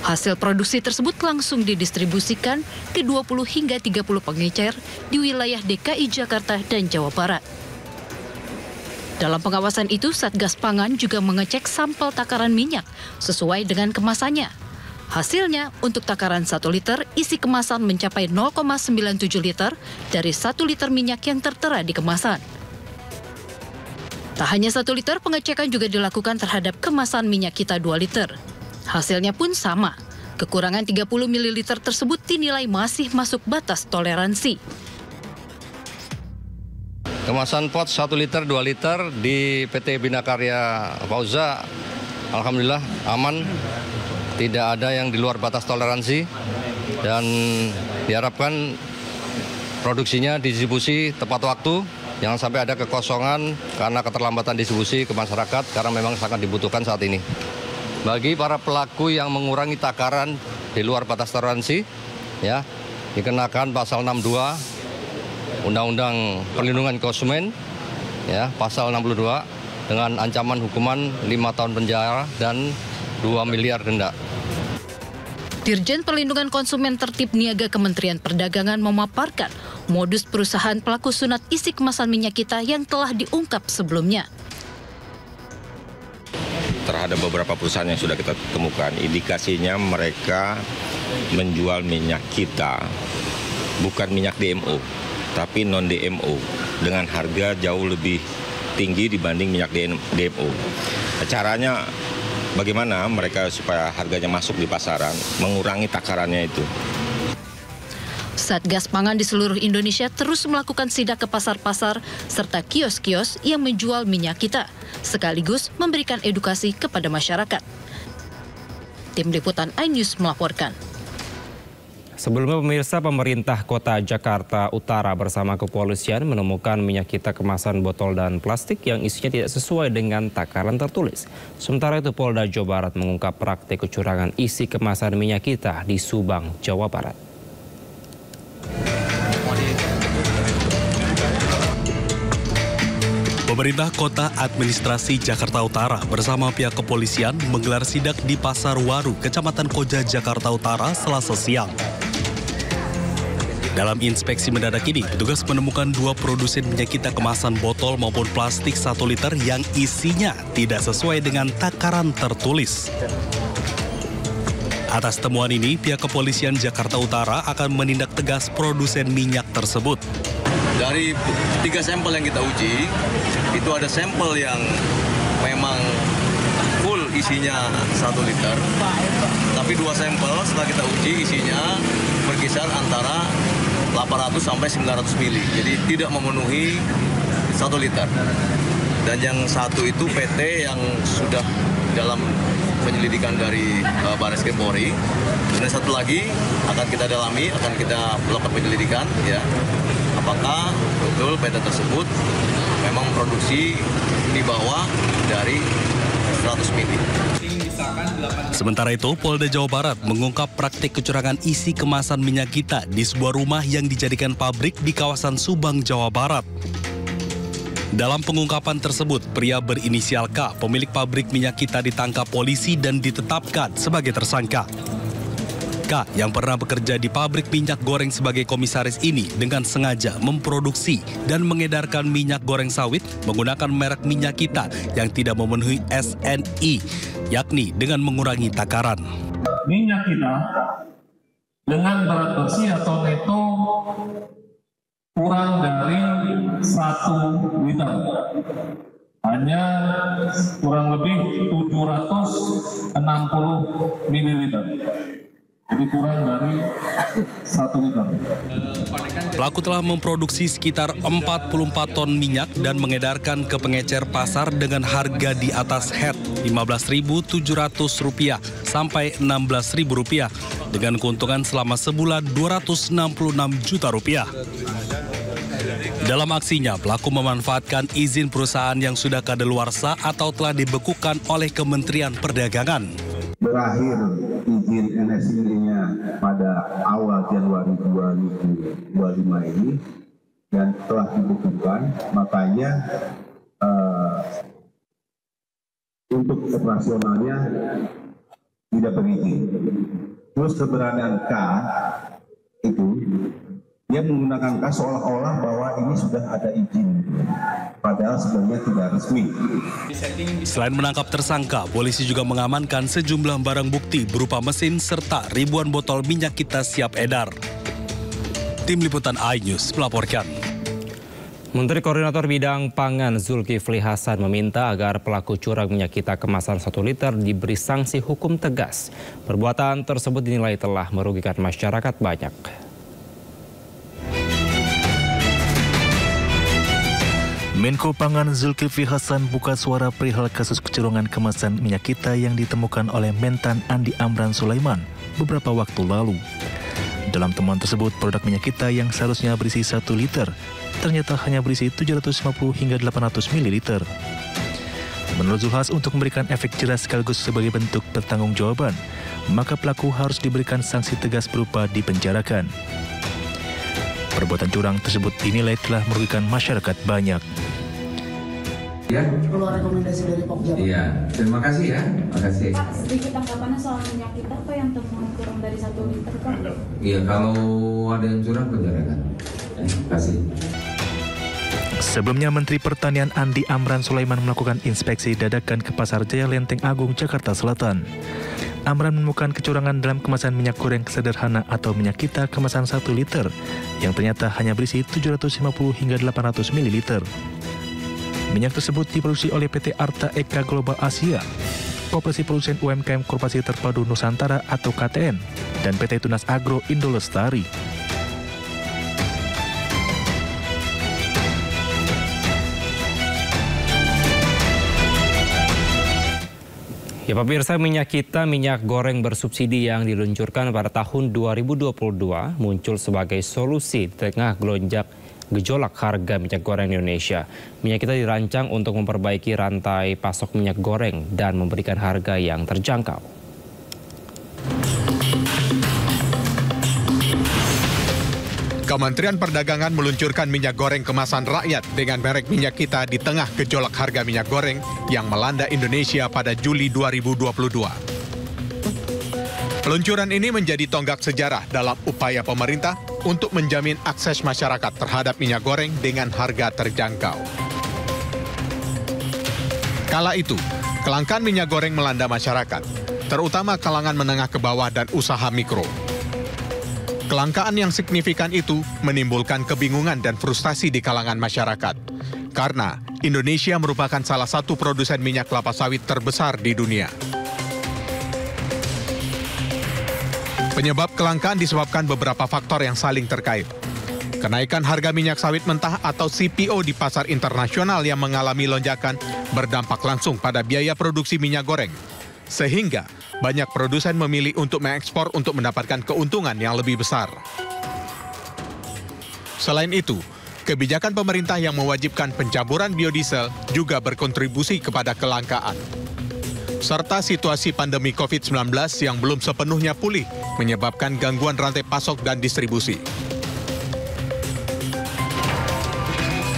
Hasil produksi tersebut langsung didistribusikan ke 20 hingga 30 pengecer di wilayah DKI Jakarta dan Jawa Barat. Dalam pengawasan itu, Satgas Pangan juga mengecek sampel takaran minyak sesuai dengan kemasannya. Hasilnya, untuk takaran 1 liter, isi kemasan mencapai 0,97 liter dari 1 liter minyak yang tertera di kemasan. Tak hanya 1 liter, pengecekan juga dilakukan terhadap kemasan minyak kita 2 liter. Hasilnya pun sama. Kekurangan 30 ml tersebut dinilai masih masuk batas toleransi. Kemasan pot 1 liter, 2 liter di PT Bina Karya Fauza, alhamdulillah aman. Tidak ada yang di luar batas toleransi. Dan diharapkan produksinya distribusi tepat waktu. Jangan sampai ada kekosongan karena keterlambatan distribusi ke masyarakat karena memang sangat dibutuhkan saat ini. Bagi para pelaku yang mengurangi takaran di luar batas toleransi, ya, dikenakan pasal 62 Undang-Undang Perlindungan Konsumen, ya, pasal 62 dengan ancaman hukuman 5 tahun penjara dan 2 miliar denda. Dirjen Perlindungan Konsumen Tertib Niaga Kementerian Perdagangan memaparkan modus perusahaan pelaku sunat isi kemasan minyak kita yang telah diungkap sebelumnya. Terhadap beberapa perusahaan yang sudah kita temukan, indikasinya mereka menjual minyak kita bukan minyak DMO, tapi non-DMO dengan harga jauh lebih tinggi dibanding minyak DMO. Caranya bagaimana mereka supaya harganya masuk di pasaran, mengurangi takarannya itu. Satgas Pangan di seluruh Indonesia terus melakukan sidak ke pasar-pasar serta kios-kios yang menjual minyak kita, sekaligus memberikan edukasi kepada masyarakat. Tim Liputan iNews melaporkan. Sebelumnya pemirsa, pemerintah Kota Jakarta Utara bersama kepolisian menemukan minyak kita kemasan botol dan plastik yang isinya tidak sesuai dengan takaran tertulis. Sementara itu Polda Jawa Barat mengungkap praktik kecurangan isi kemasan minyak kita di Subang, Jawa Barat. Pemerintah Kota Administrasi Jakarta Utara bersama pihak kepolisian menggelar sidak di Pasar Waru, Kecamatan Koja, Jakarta Utara, Selasa siang. Dalam inspeksi mendadak ini, petugas menemukan 2 produsen minyak kita kemasan botol maupun plastik 1 liter yang isinya tidak sesuai dengan takaran tertulis. Atas temuan ini, pihak kepolisian Jakarta Utara akan menindak tegas produsen minyak tersebut. Dari 3 sampel yang kita uji, itu ada sampel yang memang full isinya 1 liter. Tapi 2 sampel setelah kita uji isinya berkisar antara 800 sampai 900 mili. Jadi tidak memenuhi 1 liter. Dan yang satu itu PT yang sudah dalam penyelidikan dari Barreskrim Polri. Dan satu lagi akan kita dalami, akan kita melakukan penyelidikan, ya. Apakah betul PT tersebut memang produksi di bawah dari 100 mili. Sementara itu, Polda Jawa Barat mengungkap praktik kecurangan isi kemasan minyak kita di sebuah rumah yang dijadikan pabrik di kawasan Subang, Jawa Barat. Dalam pengungkapan tersebut, pria berinisial K, pemilik pabrik minyak kita, ditangkap polisi dan ditetapkan sebagai tersangka. K yang pernah bekerja di pabrik minyak goreng sebagai komisaris ini dengan sengaja memproduksi dan mengedarkan minyak goreng sawit menggunakan merek minyak kita yang tidak memenuhi SNI, yakni dengan mengurangi takaran. Minyak kita dengan berat bersih atau neto kurang dari 1 liter. Hanya kurang lebih 760 ml. Jadi kurang dari 1 liter. Pelaku telah memproduksi sekitar 44 ton minyak dan mengedarkan ke pengecer pasar dengan harga di atas head Rp15.700 sampai Rp16.000 dengan keuntungan selama sebulan Rp266 juta. Dalam aksinya, pelaku memanfaatkan izin perusahaan yang sudah kadaluarsa atau telah dibekukan oleh Kementerian Perdagangan. Berakhir izin NSI-nya pada awal Januari 2025 ini dan telah dibekukan, makanya untuk operasionalnya tidak berizin. Terus keberadaan K itu dia menggunakan K seolah-olah bahwa ini sudah ada izin, padahal sebenarnya tidak resmi. Selain menangkap tersangka, polisi juga mengamankan sejumlah barang bukti berupa mesin serta ribuan botol minyak kita siap edar. Tim Liputan iNews melaporkan. Menteri Koordinator Bidang Pangan Zulkifli Hasan meminta agar pelaku curang minyak kita kemasan 1 liter diberi sanksi hukum tegas. Perbuatan tersebut dinilai telah merugikan masyarakat banyak. Menko Pangan Zulkifli Hasan buka suara perihal kasus kecurangan kemasan minyak kita yang ditemukan oleh Mentan Andi Amran Sulaiman beberapa waktu lalu. Dalam temuan tersebut, produk minyak kita yang seharusnya berisi 1 liter ternyata hanya berisi 750 hingga 800 ml. Menurut Zulhas, untuk memberikan efek jerah sekaligus sebagai bentuk pertanggungjawaban, maka pelaku harus diberikan sanksi tegas berupa dipenjarakan. Perbuatan curang tersebut dinilai telah merugikan masyarakat banyak. Ya. Perlu rekomendasi dari Pokja. Iya, terima kasih ya. Terima kasih. Pak, sedikit tanggapannya soal minyak kita, apa yang temuan kurang dari 1 liter, Pak? Iya, kalau ada yang curang penjarakan. Terima kasih. Sebelumnya, Menteri Pertanian Andi Amran Sulaiman melakukan inspeksi dadakan ke Pasar Jaya Lenteng Agung, Jakarta Selatan. Amran menemukan kecurangan dalam kemasan minyak goreng sederhana atau minyak kita kemasan 1 liter yang ternyata hanya berisi 750 hingga 800 ml. Minyak tersebut diproduksi oleh PT Arta Eka Global Asia, Koperasi Produsen UMKM Korporasi Terpadu Nusantara atau KTN, dan PT Tunas Agro Indolestari. Ya pemirsa, minyak kita, minyak goreng bersubsidi yang diluncurkan pada tahun 2022 muncul sebagai solusi di tengah gejolak harga minyak goreng di Indonesia. Minyak kita dirancang untuk memperbaiki rantai pasok minyak goreng dan memberikan harga yang terjangkau. Kementerian Perdagangan meluncurkan minyak goreng kemasan rakyat dengan merek minyak kita di tengah gejolak harga minyak goreng yang melanda Indonesia pada Juli 2022. Peluncuran ini menjadi tonggak sejarah dalam upaya pemerintah untuk menjamin akses masyarakat terhadap minyak goreng dengan harga terjangkau. Kala itu, kelangkaan minyak goreng melanda masyarakat, terutama kalangan menengah ke bawah dan usaha mikro. Kelangkaan yang signifikan itu menimbulkan kebingungan dan frustasi di kalangan masyarakat. Karena Indonesia merupakan salah satu produsen minyak kelapa sawit terbesar di dunia. Penyebab kelangkaan disebabkan beberapa faktor yang saling terkait. Kenaikan harga minyak sawit mentah atau CPO di pasar internasional yang mengalami lonjakan berdampak langsung pada biaya produksi minyak goreng. Sehingga banyak produsen memilih untuk mengekspor untuk mendapatkan keuntungan yang lebih besar. Selain itu, kebijakan pemerintah yang mewajibkan pencampuran biodiesel juga berkontribusi kepada kelangkaan. Serta situasi pandemi COVID-19 yang belum sepenuhnya pulih menyebabkan gangguan rantai pasok dan distribusi.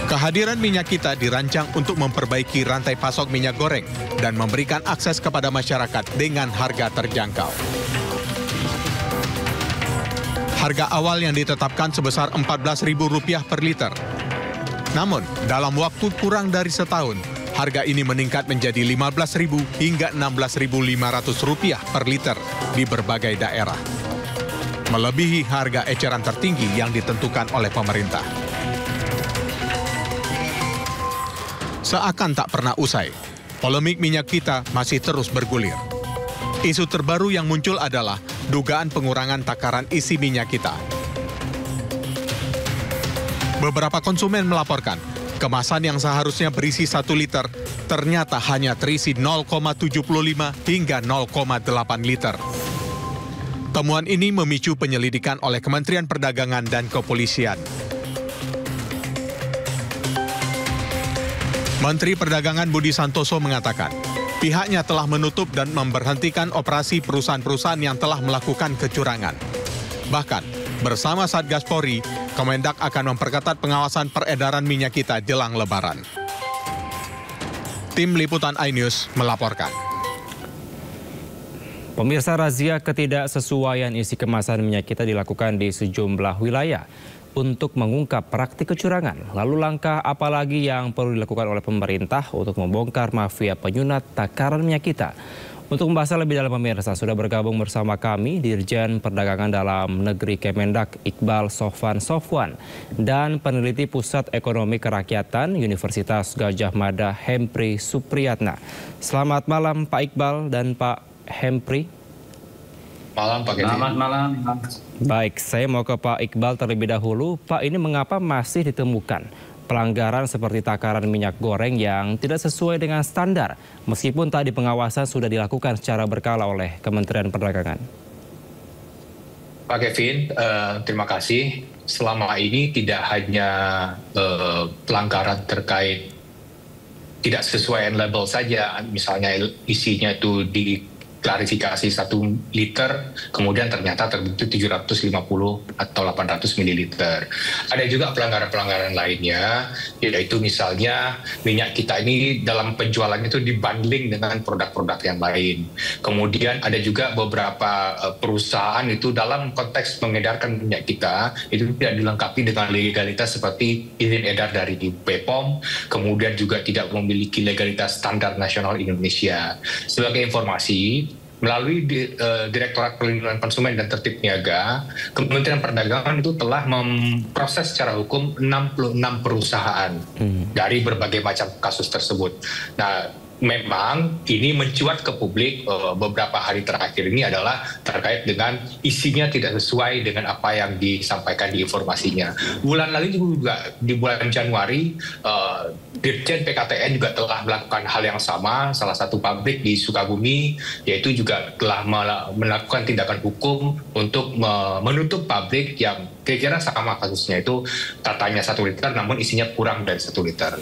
Kehadiran minyak kita dirancang untuk memperbaiki rantai pasok minyak goreng dan memberikan akses kepada masyarakat dengan harga terjangkau. Harga awal yang ditetapkan sebesar Rp14.000 per liter. Namun, dalam waktu kurang dari setahun, harga ini meningkat menjadi Rp15.000 hingga Rp16.500 per liter di berbagai daerah. Melebihi harga eceran tertinggi yang ditentukan oleh pemerintah. Seakan tak pernah usai, polemik minyak kita masih terus bergulir. Isu terbaru yang muncul adalah dugaan pengurangan takaran isi minyak kita. Beberapa konsumen melaporkan, kemasan yang seharusnya berisi 1 liter ternyata hanya terisi 0,75 hingga 0,8 liter. Temuan ini memicu penyelidikan oleh Kementerian Perdagangan dan Kepolisian. Menteri Perdagangan Budi Santoso mengatakan, pihaknya telah menutup dan memberhentikan operasi perusahaan-perusahaan yang telah melakukan kecurangan. Bahkan, bersama Satgas Polri, Kemendak akan memperketat pengawasan peredaran minyak kita jelang Lebaran. Tim Liputan iNews melaporkan. Pemirsa, razia ketidaksesuaian isi kemasan minyak kita dilakukan di sejumlah wilayah untuk mengungkap praktik kecurangan. Lalu langkah apa lagi yang perlu dilakukan oleh pemerintah untuk membongkar mafia penyunat takaran minyak kita? Untuk membahasnya lebih dalam, pemirsa, sudah bergabung bersama kami Dirjen Perdagangan Dalam Negeri Kemendak Iqbal Sofwan dan peneliti Pusat Ekonomi Kerakyatan Universitas Gadjah Mada Hempri Supriyatna. Selamat malam Pak Iqbal dan Pak Hempri. Malam Pak Kevin. Selamat malam. Baik, saya mau ke Pak Iqbal terlebih dahulu. Pak, ini mengapa masih ditemukan pelanggaran seperti takaran minyak goreng yang tidak sesuai dengan standar, meskipun tadi pengawasan sudah dilakukan secara berkala oleh Kementerian Perdagangan? Pak Kevin, terima kasih. Selama ini tidak hanya pelanggaran terkait tidak sesuai label saja, misalnya isinya itu diklarifikasi 1 liter, kemudian ternyata terbukti 750 atau 800 mililiter. Ada juga pelanggaran-pelanggaran lainnya, yaitu misalnya minyak kita ini dalam penjualannya itu dibundling dengan produk-produk yang lain. Kemudian ada juga beberapa perusahaan itu dalam konteks mengedarkan minyak kita itu tidak dilengkapi dengan legalitas seperti izin edar dari BPOM, kemudian juga tidak memiliki legalitas standar nasional Indonesia. Sebagai informasi, melalui Direktorat Perlindungan Konsumen dan Tertib Niaga, Kementerian Perdagangan itu telah memproses secara hukum 66 perusahaan dari berbagai macam kasus tersebut. Nah, memang ini mencuat ke publik beberapa hari terakhir ini adalah terkait dengan isinya tidak sesuai dengan apa yang disampaikan di informasinya. Bulan lalu juga, di bulan Januari, Dirjen PKTN juga telah melakukan hal yang sama, salah satu pabrik di Sukabumi, yaitu juga telah melakukan tindakan hukum untuk menutup pabrik yang kira-kira sama kasusnya, itu katanya 1 liter namun isinya kurang dari 1 liter.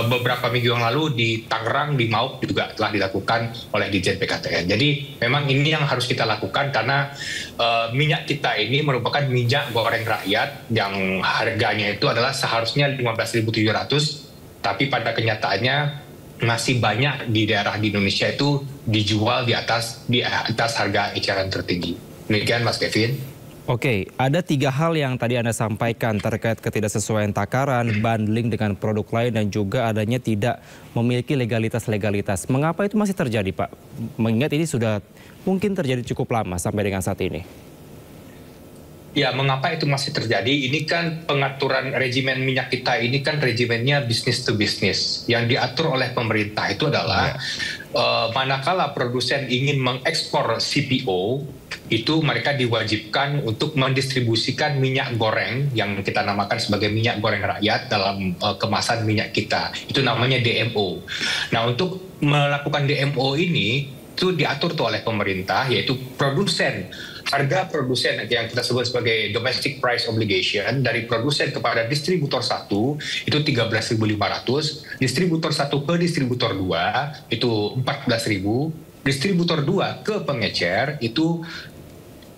Beberapa minggu yang lalu di Tangerang, di Mauk juga telah dilakukan oleh Dirjen PKTN. Jadi memang ini yang harus kita lakukan karena minyak kita ini merupakan minyak goreng rakyat yang harganya itu adalah seharusnya 15.700, tapi pada kenyataannya masih banyak di daerah di Indonesia itu dijual di atas harga eceran tertinggi. Demikian Mas Kevin. Oke, ada 3 hal yang tadi Anda sampaikan terkait ketidaksesuaian takaran, bundling dengan produk lain, dan juga adanya tidak memiliki legalitas. Mengapa itu masih terjadi, Pak? Mengingat ini sudah mungkin terjadi cukup lama sampai dengan saat ini. Ya, mengapa itu masih terjadi? Ini kan pengaturan regimen minyak kita ini kan regimennya business to business. Yang diatur oleh pemerintah itu adalah manakala produsen ingin mengekspor CPO, itu mereka diwajibkan untuk mendistribusikan minyak goreng yang kita namakan sebagai minyak goreng rakyat dalam kemasan minyak kita. Itu namanya DMO. Nah, untuk melakukan DMO ini itu diatur tuh oleh pemerintah, yaitu produsen. Harga produsen yang kita sebut sebagai domestic price obligation dari produsen kepada distributor 1 itu 13.500, distributor 1 ke distributor 2 itu 14.000, distributor 2 ke pengecer itu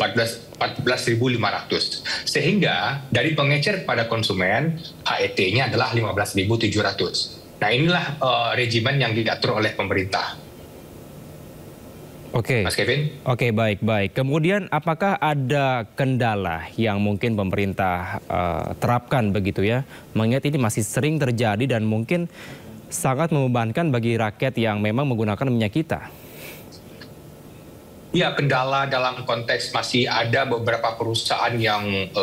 14.500. Sehingga dari pengecer kepada konsumen HET-nya adalah 15.700. Nah, inilah regimen yang diatur oleh pemerintah. Oke, Mas Kevin. Oke, baik. Kemudian apakah ada kendala yang mungkin pemerintah terapkan begitu ya? Mengingat ini masih sering terjadi dan mungkin sangat membebankan bagi rakyat yang memang menggunakan minyak kita. Ya, kendala dalam konteks masih ada beberapa perusahaan yang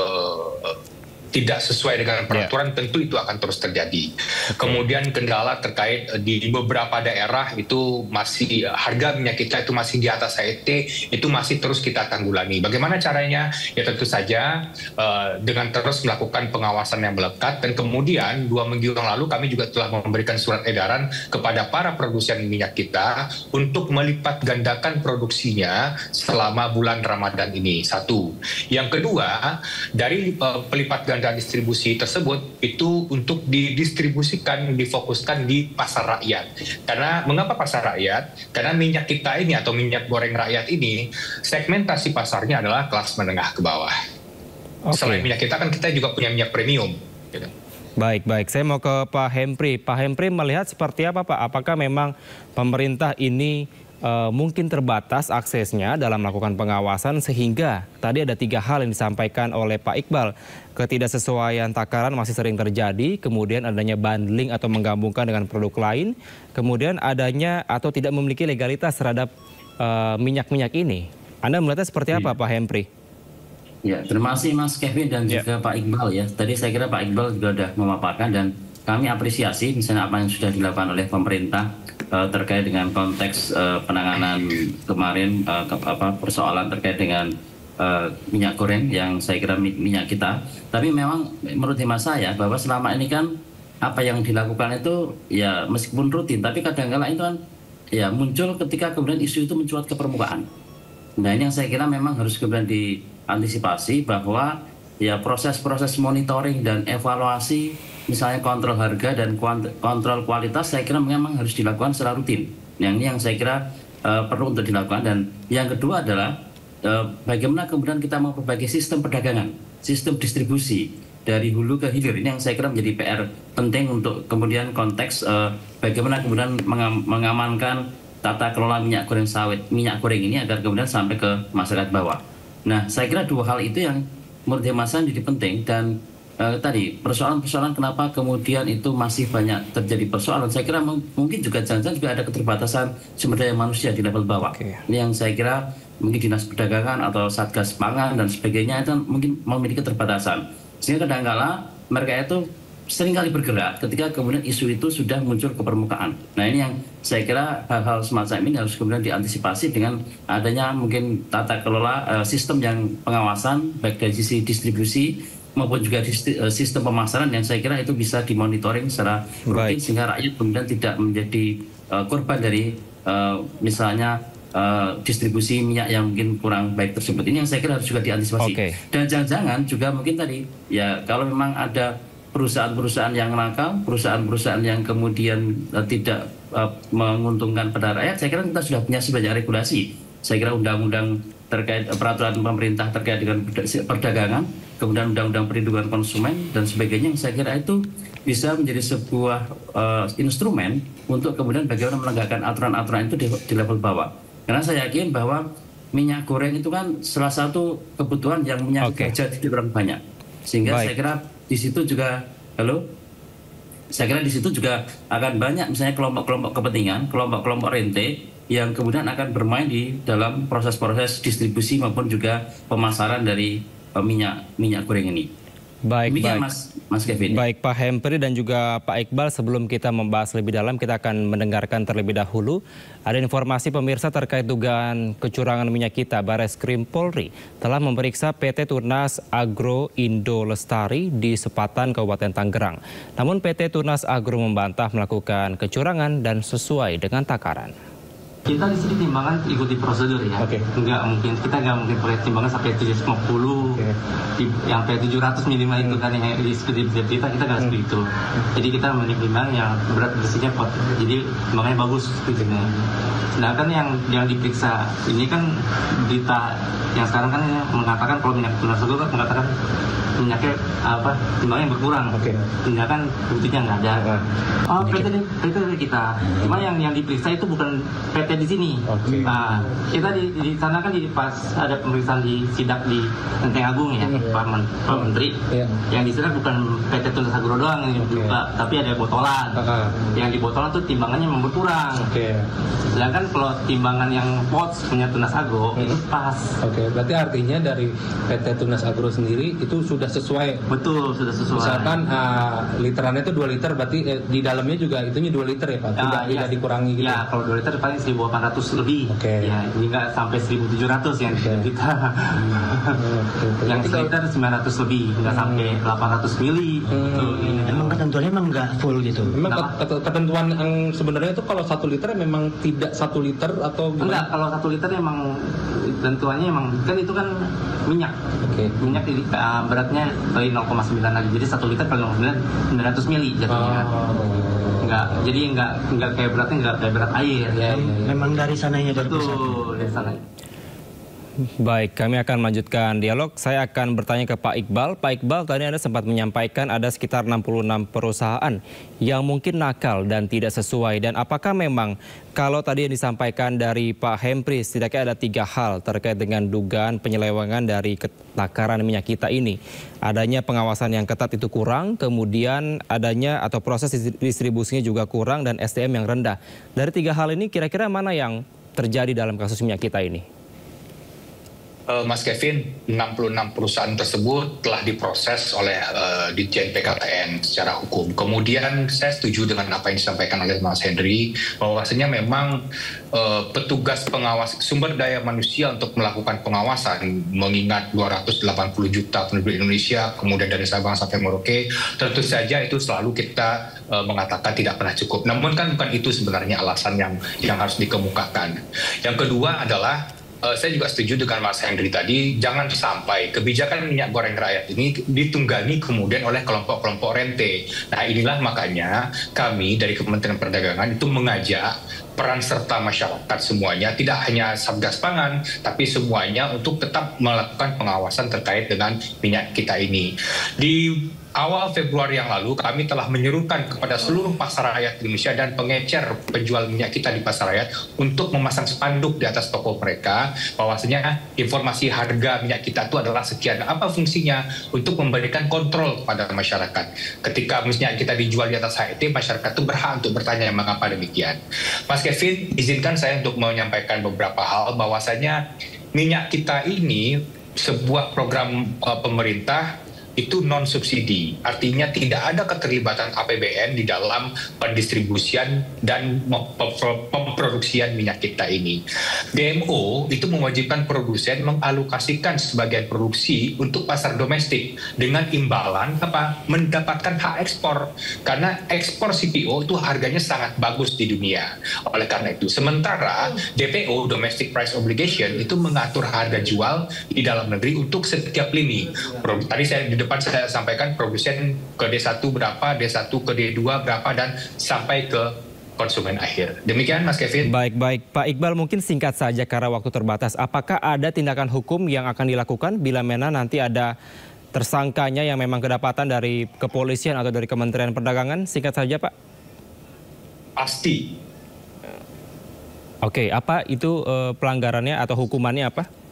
tidak sesuai dengan peraturan, tentu itu akan terus terjadi. Kemudian kendala terkait di beberapa daerah itu masih harga minyak kita itu masih di atas HET, itu masih terus kita tanggulangi. Bagaimana caranya? Ya tentu saja dengan terus melakukan pengawasan yang melekat, dan kemudian 2 minggu yang lalu kami juga telah memberikan surat edaran kepada para produsen minyak kita untuk melipat gandakan produksinya selama bulan Ramadan ini. 1. Yang kedua, dari pelipat ganda distribusi tersebut itu untuk didistribusikan, difokuskan di pasar rakyat. Karena mengapa pasar rakyat? Karena minyak kita ini atau minyak goreng rakyat ini segmentasi pasarnya adalah kelas menengah ke bawah. Selain minyak kita kan kita juga punya minyak premium. Gitu. Baik. Saya mau ke Pak Hempri. Pak Hempri melihat seperti apa, Pak? Apakah memang pemerintah ini mungkin terbatas aksesnya dalam melakukan pengawasan, sehingga tadi ada 3 hal yang disampaikan oleh Pak Iqbal. Ketidaksesuaian takaran masih sering terjadi, kemudian adanya bundling atau menggabungkan dengan produk lain, kemudian adanya atau tidak memiliki legalitas terhadap minyak-minyak ini. Anda melihatnya seperti apa, Pak Hempri? Ya, terima kasih Mas Kevin dan juga Pak Iqbal ya. Tadi saya kira Pak Iqbal juga sudah memaparkan dan kami apresiasi misalnya apa yang sudah dilakukan oleh pemerintah terkait dengan konteks penanganan kemarin persoalan terkait dengan minyak goreng yang saya kira minyak kita. Tapi memang menurut hemat saya bahwa selama ini kan apa yang dilakukan itu ya meskipun rutin, tapi kadang-kala itu kan ya muncul ketika kemudian isu itu mencuat ke permukaan. Nah ini yang saya kira memang harus kemudian diantisipasi bahwa ya proses-proses monitoring dan evaluasi misalnya kontrol harga dan kontrol kualitas saya kira memang harus dilakukan secara rutin. Yang ini yang saya kira perlu untuk dilakukan. Dan yang kedua adalah bagaimana kemudian kita memperbaiki sistem perdagangan, sistem distribusi dari hulu ke hilir. Ini yang saya kira menjadi PR penting untuk kemudian konteks bagaimana kemudian mengamankan tata kelola minyak goreng sawit, minyak goreng ini agar kemudian sampai ke masyarakat bawah. Nah, saya kira 2 hal itu yang menurut hemat saya menjadi penting. Dan tadi persoalan-persoalan kenapa kemudian itu masih banyak terjadi persoalan, saya kira mungkin juga jangan-jangan juga ada keterbatasan sumber daya manusia di level bawah. Ini yang saya kira mungkin Dinas Perdagangan atau Satgas Pangan dan sebagainya itu mungkin memiliki keterbatasan. Sehingga kadang-kala mereka itu seringkali bergerak ketika kemudian isu itu sudah muncul ke permukaan. Nah ini yang saya kira hal-hal semacam ini harus kemudian diantisipasi dengan adanya mungkin tata kelola sistem yang pengawasan baik dari sisi distribusi maupun juga sistem pemasaran yang saya kira itu bisa dimonitoring secara rutin sehingga rakyat kemudian tidak menjadi korban dari misalnya distribusi minyak yang mungkin kurang baik tersebut. Ini yang saya kira harus juga diantisipasi. Dan jangan-jangan juga mungkin tadi ya kalau memang ada perusahaan-perusahaan yang nakal, perusahaan-perusahaan yang kemudian tidak menguntungkan pada rakyat, saya kira kita sudah punya sebanyak regulasi. Saya kira undang-undang terkait peraturan pemerintah terkait dengan perdagangan, kemudian undang-undang perlindungan konsumen dan sebagainya, yang saya kira itu bisa menjadi sebuah instrumen untuk kemudian bagaimana menegakkan aturan-aturan itu di level bawah. Karena saya yakin bahwa minyak goreng itu kan salah satu kebutuhan yang menyangkut hajat hidup orang banyak. Sehingga saya kira di situ juga, saya kira di situ juga akan banyak misalnya kelompok-kelompok kepentingan, kelompok-kelompok rente yang kemudian akan bermain di dalam proses-proses distribusi maupun juga pemasaran dari minyak goreng ini. Baik, demikian, Mas Kevin. Baik Pak Hempri dan juga Pak Iqbal, sebelum kita membahas lebih dalam, kita akan mendengarkan terlebih dahulu ada informasi pemirsa terkait dugaan kecurangan minyak kita. Bareskrim Polri telah memeriksa PT Tunas Agro Indo Lestari di Sepatan, Kabupaten Tangerang. Namun PT Tunas Agro membantah melakukan kecurangan dan sesuai dengan takaran. Kita di sini timbangan ikuti prosedur ya. Kita nggak mungkin pakai timbangan sampai 750, yang sampai 700 minimal itu kan yang di kita nggak seperti itu. Jadi kita menimbang yang berat bersihnya pot. Jadi timbangannya bagus gitu. Sedangkan yang diperiksa ini kan berita yang sekarang kan mengatakan kalau minyak Tunas Agro kan mengatakan minyaknya timbangnya berkurang. Tindakan buktinya nggak ada. PT kita. Cuma yang diperiksa itu bukan PT di sini. Nah, kita di sana kan pas ada pemeriksaan di sidak di Lenteng Agung ya, Pak Menteri. Yang di sana bukan PT Tunas Agro doang yang dibuka, tapi ada botolan. Yang di botolan tuh timbangannya memang berkurang. Sedangkan kalau timbangan yang POTS punya Tunas Agro itu pas. Berarti artinya dari PT Tunas Agro sendiri itu sudah sesuai. Betul, sudah sesuai. Misalkan literannya itu 2 liter, berarti di dalamnya juga itunya 2 liter ya Pak? Tidak dikurangi gitu? Ya, kalau 2 liter paling 1.800 lebih. Ya, jadi nggak sampai 1.700 yang kita. Yang sekitar 900 lebih, nggak sampai 800 mili. Memang ketentuannya memang nggak full gitu? Memang ketentuan yang sebenarnya itu kalau 1 liter memang tidak 1 liter atau gimana? Enggak, kalau 1 liter memang tentuannya memang kan itu kan minyak. Minyak beratnya dari 0,9 lagi. Jadi 1 liter per 900 mili jatuhnya. Jadi enggak kayak beratnya enggak kayak berat air. Memang dari sananya. Betul, dari sananya. Baik, kami akan melanjutkan dialog. Saya akan bertanya ke Pak Iqbal. Pak Iqbal, tadi Anda sempat menyampaikan ada sekitar 66 perusahaan yang mungkin nakal dan tidak sesuai. Dan apakah memang kalau tadi yang disampaikan dari Pak Hempri, setidaknya ada 3 hal terkait dengan dugaan penyelewengan dari takaran minyak kita ini. Adanya pengawasan yang ketat itu kurang, kemudian adanya atau proses distribusinya juga kurang, dan SDM yang rendah. Dari 3 hal ini kira-kira mana yang terjadi dalam kasus minyak kita ini? Mas Kevin, 66 perusahaan tersebut telah diproses oleh Ditjen PKPN secara hukum. Kemudian saya setuju dengan apa yang disampaikan oleh Mas Henry, bahwasanya memang petugas pengawas sumber daya manusia untuk melakukan pengawasan, mengingat 280 juta penduduk Indonesia, kemudian dari Sabang sampai Merauke, tentu saja itu selalu kita mengatakan tidak pernah cukup. Namun kan bukan itu sebenarnya alasan yang harus dikemukakan. Yang kedua adalah saya juga setuju dengan Mas Henry tadi, jangan sampai kebijakan minyak goreng rakyat ini ditunggangi kemudian oleh kelompok-kelompok rente. Nah, inilah makanya kami dari Kementerian Perdagangan itu mengajak peran serta masyarakat semuanya, tidak hanya Satgas Pangan, tapi semuanya untuk tetap melakukan pengawasan terkait dengan minyak kita ini. Di awal Februari yang lalu, kami telah menyerukan kepada seluruh pasar rakyat Indonesia dan pengecer penjual minyak kita di pasar rakyat untuk memasang spanduk di atas toko mereka, bahwasanya informasi harga minyak kita itu adalah sekian. Apa fungsinya? Untuk memberikan kontrol kepada masyarakat. Ketika minyak kita dijual di atas HET, masyarakat itu berhak untuk bertanya mengapa demikian. Mas Kevin, izinkan saya untuk menyampaikan beberapa hal, bahwasanya minyak kita ini sebuah program pemerintah itu non-subsidi, artinya tidak ada keterlibatan APBN di dalam pendistribusian dan pemproduksian minyak kita ini. DMO itu mewajibkan produsen mengalokasikan sebagian produksi untuk pasar domestik dengan imbalan mendapatkan hak ekspor, karena ekspor CPO itu harganya sangat bagus di dunia. Oleh karena itu, sementara DPO (Domestic Price Obligation) itu mengatur harga jual di dalam negeri untuk setiap lini. Tadi saya sampaikan produsen ke D1 berapa, D1 ke D2 berapa, dan sampai ke konsumen akhir. Demikian Mas Kevin. Baik. Pak Iqbal, mungkin singkat saja karena waktu terbatas. Apakah ada tindakan hukum yang akan dilakukan bila mana nanti ada tersangkanya yang memang kedapatan dari kepolisian atau dari Kementerian Perdagangan? Singkat saja, Pak. Pasti. Oke, apa itu pelanggarannya atau hukumannya apa?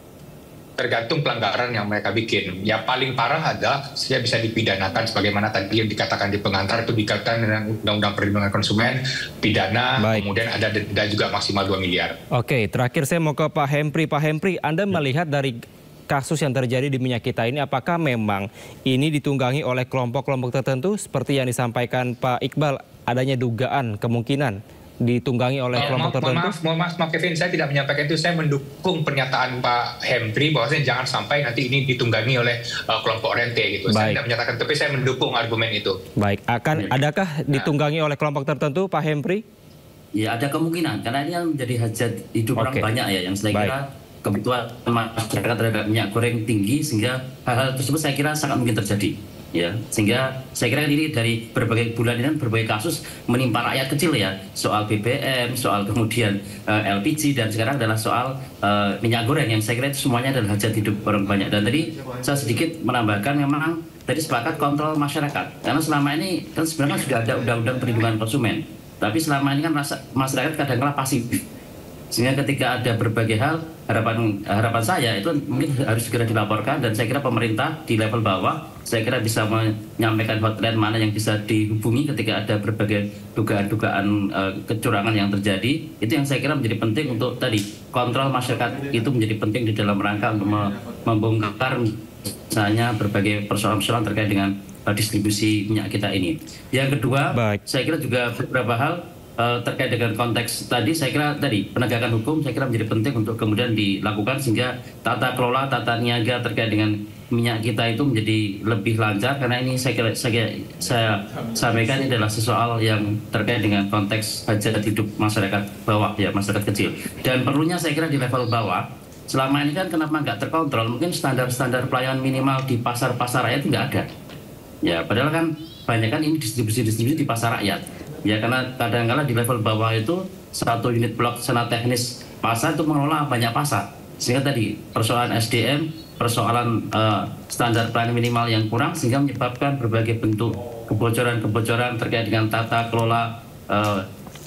Tergantung pelanggaran yang mereka bikin. Yang paling parah adalah dia bisa dipidanakan sebagaimana tadi yang dikatakan di pengantar, itu dikatakan dengan Undang-Undang Perlindungan Konsumen, pidana. Baik. Kemudian ada denda juga maksimal 2 miliar. Oke, terakhir saya mau ke Pak Hempri. Pak Hempri, Anda melihat dari kasus yang terjadi di minyak kita ini, apakah memang ini ditunggangi oleh kelompok-kelompok tertentu seperti yang disampaikan Pak Iqbal, adanya dugaan kemungkinan ditunggangi oleh kelompok tertentu? Mohon maaf Kevin, saya tidak menyampaikan itu. Saya mendukung pernyataan Pak Hempri bahwasanya jangan sampai nanti ini ditunggangi oleh kelompok rente gitu. Saya tidak menyatakan, tapi saya mendukung argumen itu. Baik, adakah ditunggangi oleh kelompok tertentu, Pak Hempri? Ya, ada kemungkinan, karena ini yang menjadi hajat hidup orang banyak ya, yang saya kira kebutuhan masyarakat terhadap minyak goreng tinggi, sehingga hal-hal tersebut saya kira sangat mungkin terjadi. Ya, sehingga saya kira ini dari berbagai bulan ini berbagai kasus menimpa rakyat kecil ya, soal BBM, soal kemudian LPG, dan sekarang adalah soal minyak goreng, yang saya kira itu semuanya adalah hajat hidup orang banyak. Dan tadi saya sedikit menambahkan, memang tadi sepakat kontrol masyarakat, karena selama ini kan sebenarnya sudah ada Undang-Undang Perlindungan Konsumen, tapi selama ini kan masyarakat kadang-kala pasif. Sehingga ketika ada berbagai hal, harapan saya itu mungkin harus segera dilaporkan, dan saya kira pemerintah di level bawah saya kira bisa menyampaikan hotline mana yang bisa dihubungi ketika ada berbagai dugaan-dugaan kecurangan yang terjadi. Itu yang saya kira menjadi penting untuk tadi kontrol masyarakat, itu menjadi penting di dalam rangka untuk membongkar misalnya berbagai persoalan-persoalan terkait dengan distribusi minyak kita ini. Yang kedua, saya kira juga beberapa hal terkait dengan konteks tadi, saya kira tadi penegakan hukum saya kira menjadi penting untuk kemudian dilakukan, sehingga tata kelola, tata niaga terkait dengan minyak kita itu menjadi lebih lancar, karena ini saya sampaikan ini adalah sesuatu yang terkait dengan konteks hajat hidup masyarakat bawah ya, masyarakat kecil. Dan perlunya saya kira di level bawah, selama ini kan kenapa nggak terkontrol, mungkin standar-standar pelayanan minimal di pasar-pasar rakyat nggak ada. Ya, padahal kan banyak kan ini distribusi di pasar rakyat. Ya, karena kadang-kadang di level bawah itu satu unit pelaksana teknis pasar itu mengelola banyak pasar. Sehingga tadi persoalan SDM, persoalan standar pelayanan minimal yang kurang, sehingga menyebabkan berbagai bentuk kebocoran-kebocoran terkait dengan tata kelola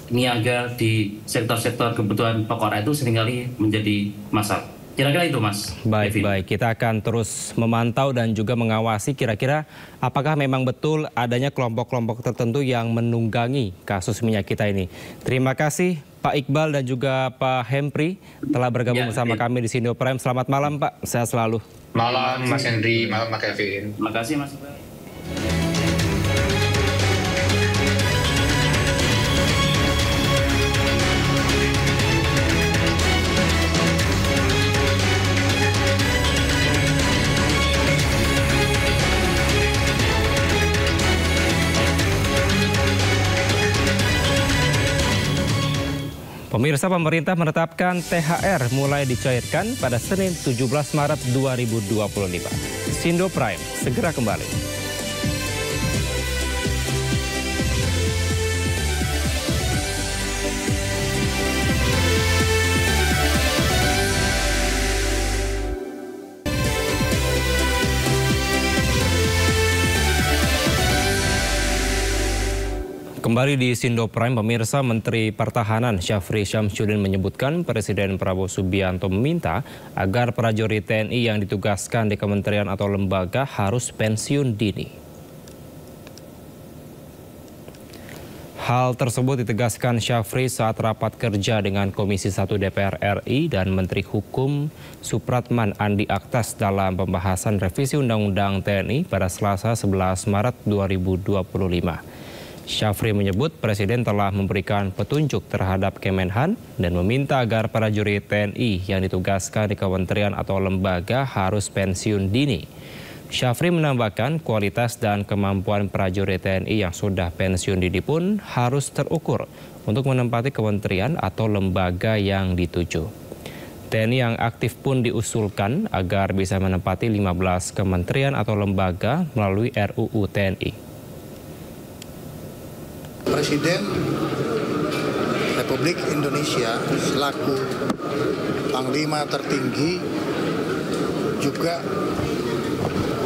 niaga di sektor-sektor kebutuhan pokok itu seringkali menjadi masalah. Kira-kira itu, Mas. Baik, kita akan terus memantau dan juga mengawasi kira-kira apakah memang betul adanya kelompok-kelompok tertentu yang menunggangi kasus minyak kita ini. Terima kasih Pak Iqbal dan juga Pak Hempri telah bergabung bersama kami di Sindo Prime. Selamat malam, Pak. Sehat selalu. Malam, Mas Henry. Malam, Mas Kevin. Terima kasih, Mas Iqbal. Pemirsa, pemerintah menetapkan THR mulai dicairkan pada Senin 17 Maret 2025. Sindo Prime segera kembali. Kembali di Sindo Prime, pemirsa, Menteri Pertahanan Syafri Syamsuddin menyebutkan Presiden Prabowo Subianto meminta agar prajurit TNI yang ditugaskan di kementerian atau lembaga harus pensiun dini. Hal tersebut ditegaskan Syafri saat rapat kerja dengan Komisi 1 DPR RI dan Menteri Hukum Supratman Andi Aktas dalam pembahasan revisi Undang-Undang TNI pada Selasa 11 Maret 2025. Syafri menyebut Presiden telah memberikan petunjuk terhadap Kemenhan dan meminta agar prajurit TNI yang ditugaskan di kementerian atau lembaga harus pensiun dini. Syafri menambahkan kualitas dan kemampuan prajurit TNI yang sudah pensiun dini pun harus terukur untuk menempati kementerian atau lembaga yang dituju. TNI yang aktif pun diusulkan agar bisa menempati 15 kementerian atau lembaga melalui RUU TNI. Presiden Republik Indonesia selaku Panglima tertinggi juga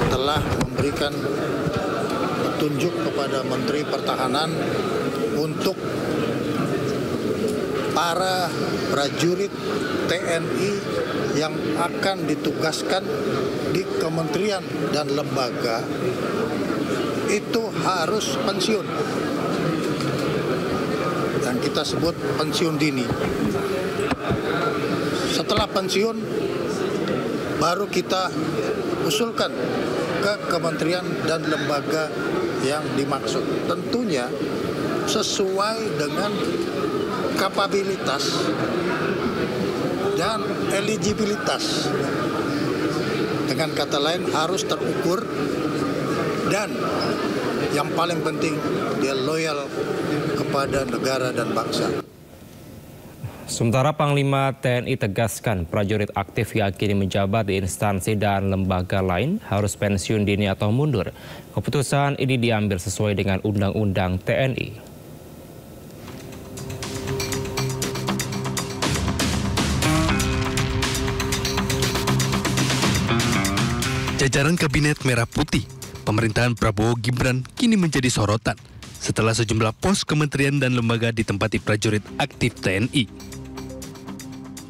telah memberikan petunjuk kepada Menteri Pertahanan untuk para prajurit TNI yang akan ditugaskan di kementerian dan lembaga itu harus pensiun. Dan kita sebut pensiun dini. Setelah pensiun, baru kita usulkan ke kementerian dan lembaga yang dimaksud. Tentunya sesuai dengan kapabilitas dan eligibilitas. Dengan kata lain harus terukur dan yang paling penting dia loyal kepada negara dan bangsa. Sementara Panglima TNI tegaskan prajurit aktif yang kini menjabat di instansi dan lembaga lain harus pensiun dini atau mundur. Keputusan ini diambil sesuai dengan Undang-Undang TNI. Jajaran Kabinet Merah Putih pemerintahan Prabowo Gibran kini menjadi sorotan setelah sejumlah pos kementerian dan lembaga ditempati prajurit aktif TNI.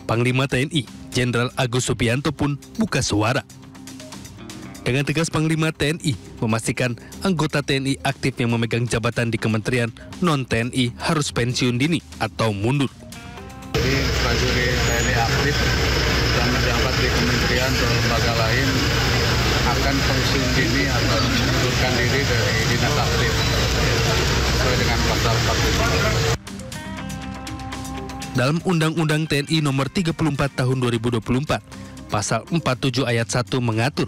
Panglima TNI, Jenderal Agus Subianto pun buka suara. Dengan tegas Panglima TNI memastikan anggota TNI aktif yang memegang jabatan di kementerian non-TNI harus pensiun dini atau mundur. Jadi prajurit TNI aktif yang menjabat di kementerian atau lembaga lain akan pensiun dini atau mengundurkan diri dari dinas aktif sesuai dengan pasal 45. Dalam Undang-Undang TNI Nomor 34 Tahun 2024, Pasal 47 Ayat 1 mengatur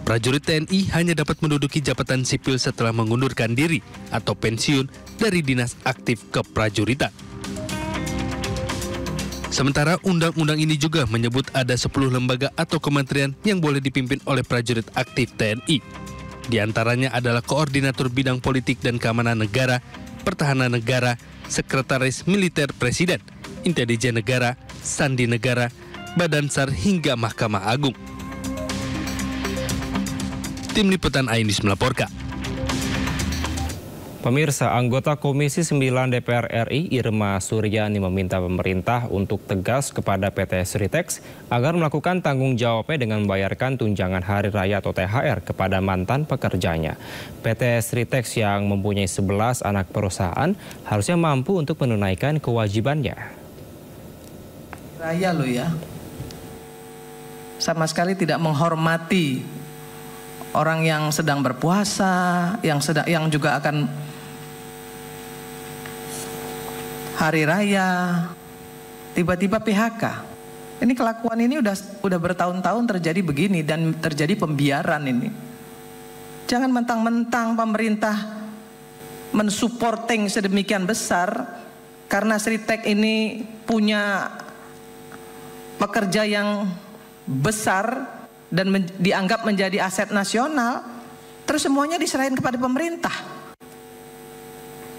prajurit TNI hanya dapat menduduki jabatan sipil setelah mengundurkan diri atau pensiun dari dinas aktif keprajuritan. Sementara undang-undang ini juga menyebut ada 10 lembaga atau kementerian yang boleh dipimpin oleh prajurit aktif TNI. Di antaranya adalah Koordinator Bidang Politik dan Keamanan Negara, Pertahanan Negara, Sekretaris Militer Presiden, Intelijen Negara, Sandi Negara, Badan SAR hingga Mahkamah Agung. Tim Liputan Ainis melaporkan. Pemirsa, anggota Komisi 9 DPR RI Irma Suryani meminta pemerintah untuk tegas kepada PT Sritex agar melakukan tanggung jawabnya dengan membayarkan tunjangan hari raya atau THR kepada mantan pekerjanya. PT Sritex yang mempunyai 11 anak perusahaan harusnya mampu untuk menunaikan kewajibannya. Raya loh ya, sama sekali tidak menghormati orang yang sedang berpuasa, yang juga akan hari raya, tiba-tiba PHK. Ini kelakuan ini udah bertahun-tahun terjadi begini dan terjadi pembiaran ini. Jangan mentang-mentang pemerintah mensupporting sedemikian besar karena Sritex ini punya pekerja yang besar dan dianggap menjadi aset nasional, terus semuanya diserahin kepada pemerintah.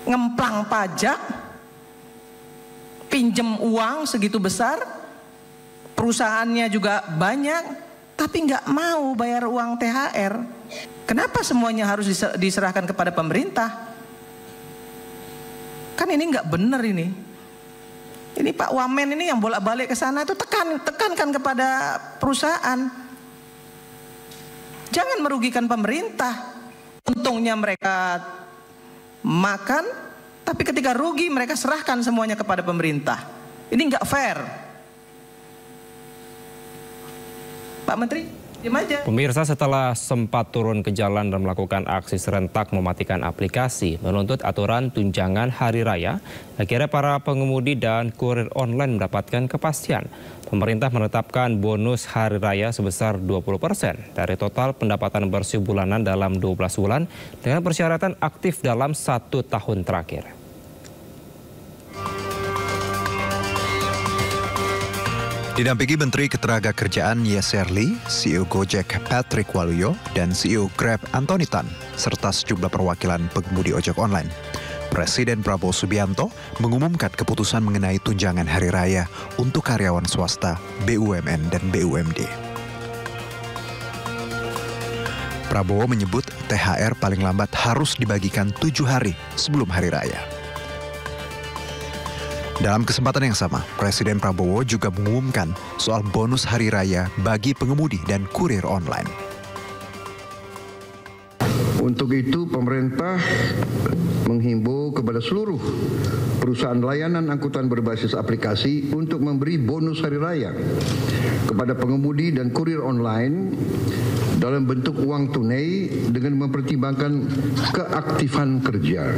Ngemplang pajak, pinjem uang segitu besar, perusahaannya juga banyak, tapi nggak mau bayar uang THR. Kenapa semuanya harus diserahkan kepada pemerintah? Kan ini nggak benar ini. Ini Pak Wamen ini yang bolak-balik ke sana itu tekankan kepada perusahaan. Jangan merugikan pemerintah. Untungnya mereka makan, tapi ketika rugi mereka serahkan semuanya kepada pemerintah. Ini nggak fair. Pak Menteri, diam aja. Pemirsa, setelah sempat turun ke jalan dan melakukan aksi serentak mematikan aplikasi menuntut aturan tunjangan hari raya, akhirnya para pengemudi dan kurir online mendapatkan kepastian. Pemerintah menetapkan bonus hari raya sebesar 20% dari total pendapatan bersih bulanan dalam 12 bulan dengan persyaratan aktif dalam 1 tahun terakhir. Didampingi Menteri Ketenagakerjaan Yasser Lee, CEO Gojek Patrick Waluyo, dan CEO Grab Antoni Tan, serta sejumlah perwakilan pengemudi ojek online. Presiden Prabowo Subianto mengumumkan keputusan mengenai tunjangan hari raya untuk karyawan swasta, BUMN, dan BUMD. Prabowo menyebut THR paling lambat harus dibagikan 7 hari sebelum hari raya. Dalam kesempatan yang sama, Presiden Prabowo juga mengumumkan soal bonus hari raya bagi pengemudi dan kurir online. Untuk itu, pemerintah menghimbau kepada seluruh perusahaan layanan angkutan berbasis aplikasi untuk memberi bonus hari raya kepada pengemudi dan kurir online dalam bentuk uang tunai dengan mempertimbangkan keaktifan kerja.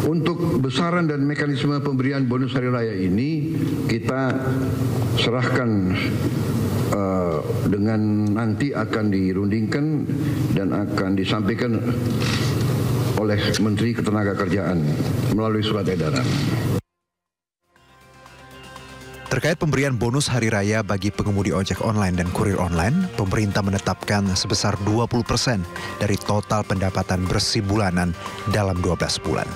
Untuk besaran dan mekanisme pemberian bonus hari raya ini kita serahkan dengan nanti akan dirundingkan dan akan disampaikan oleh Menteri Ketenagakerjaan melalui surat edaran. Terkait pemberian bonus hari raya bagi pengemudi ojek online dan kurir online, pemerintah menetapkan sebesar 20% dari total pendapatan bersih bulanan dalam 12 bulan.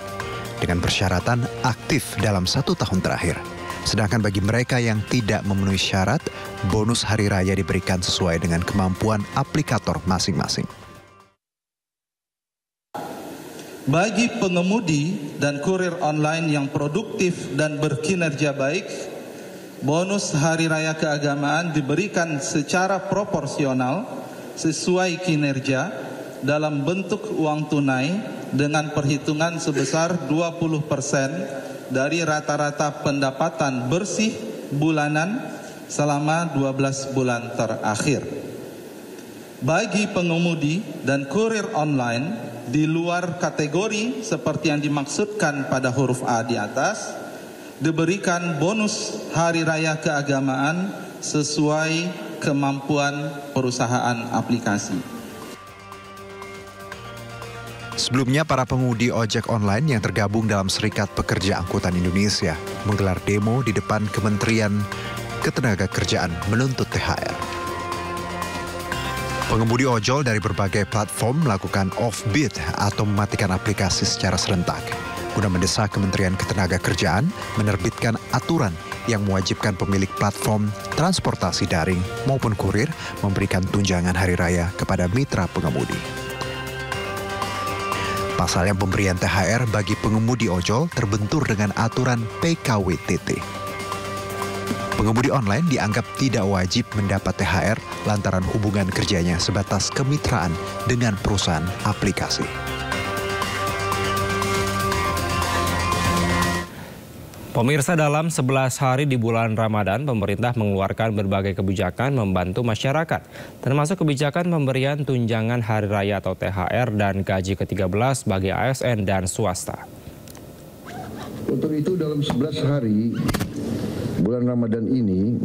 Dengan persyaratan aktif dalam 1 tahun terakhir. Sedangkan bagi mereka yang tidak memenuhi syarat, bonus hari raya diberikan sesuai dengan kemampuan aplikator masing-masing. Bagi pengemudi dan kurir online yang produktif dan berkinerja baik, bonus hari raya keagamaan diberikan secara proporsional sesuai kinerja dalam bentuk uang tunai dengan perhitungan sebesar 20% dari rata-rata pendapatan bersih bulanan selama 12 bulan terakhir. Bagi pengemudi dan kurir online di luar kategori seperti yang dimaksudkan pada huruf A di atas, diberikan bonus hari raya keagamaan sesuai kemampuan perusahaan aplikasi. Sebelumnya, para pengemudi ojek online yang tergabung dalam Serikat Pekerja Angkutan Indonesia menggelar demo di depan Kementerian Ketenagakerjaan menuntut THR. Pengemudi ojol dari berbagai platform melakukan offbid atau mematikan aplikasi secara serentak guna mendesak Kementerian Ketenagakerjaan menerbitkan aturan yang mewajibkan pemilik platform transportasi daring maupun kurir memberikan tunjangan hari raya kepada mitra pengemudi. Pasalnya pemberian THR bagi pengemudi ojol terbentur dengan aturan PKWTT. Pengemudi online dianggap tidak wajib mendapat THR lantaran hubungan kerjanya sebatas kemitraan dengan perusahaan aplikasi. Pemirsa, dalam 11 hari di bulan Ramadan, pemerintah mengeluarkan berbagai kebijakan membantu masyarakat, termasuk kebijakan pemberian tunjangan hari raya atau THR dan gaji ke-13 bagi ASN dan swasta. Untuk itu dalam 11 hari bulan Ramadan ini,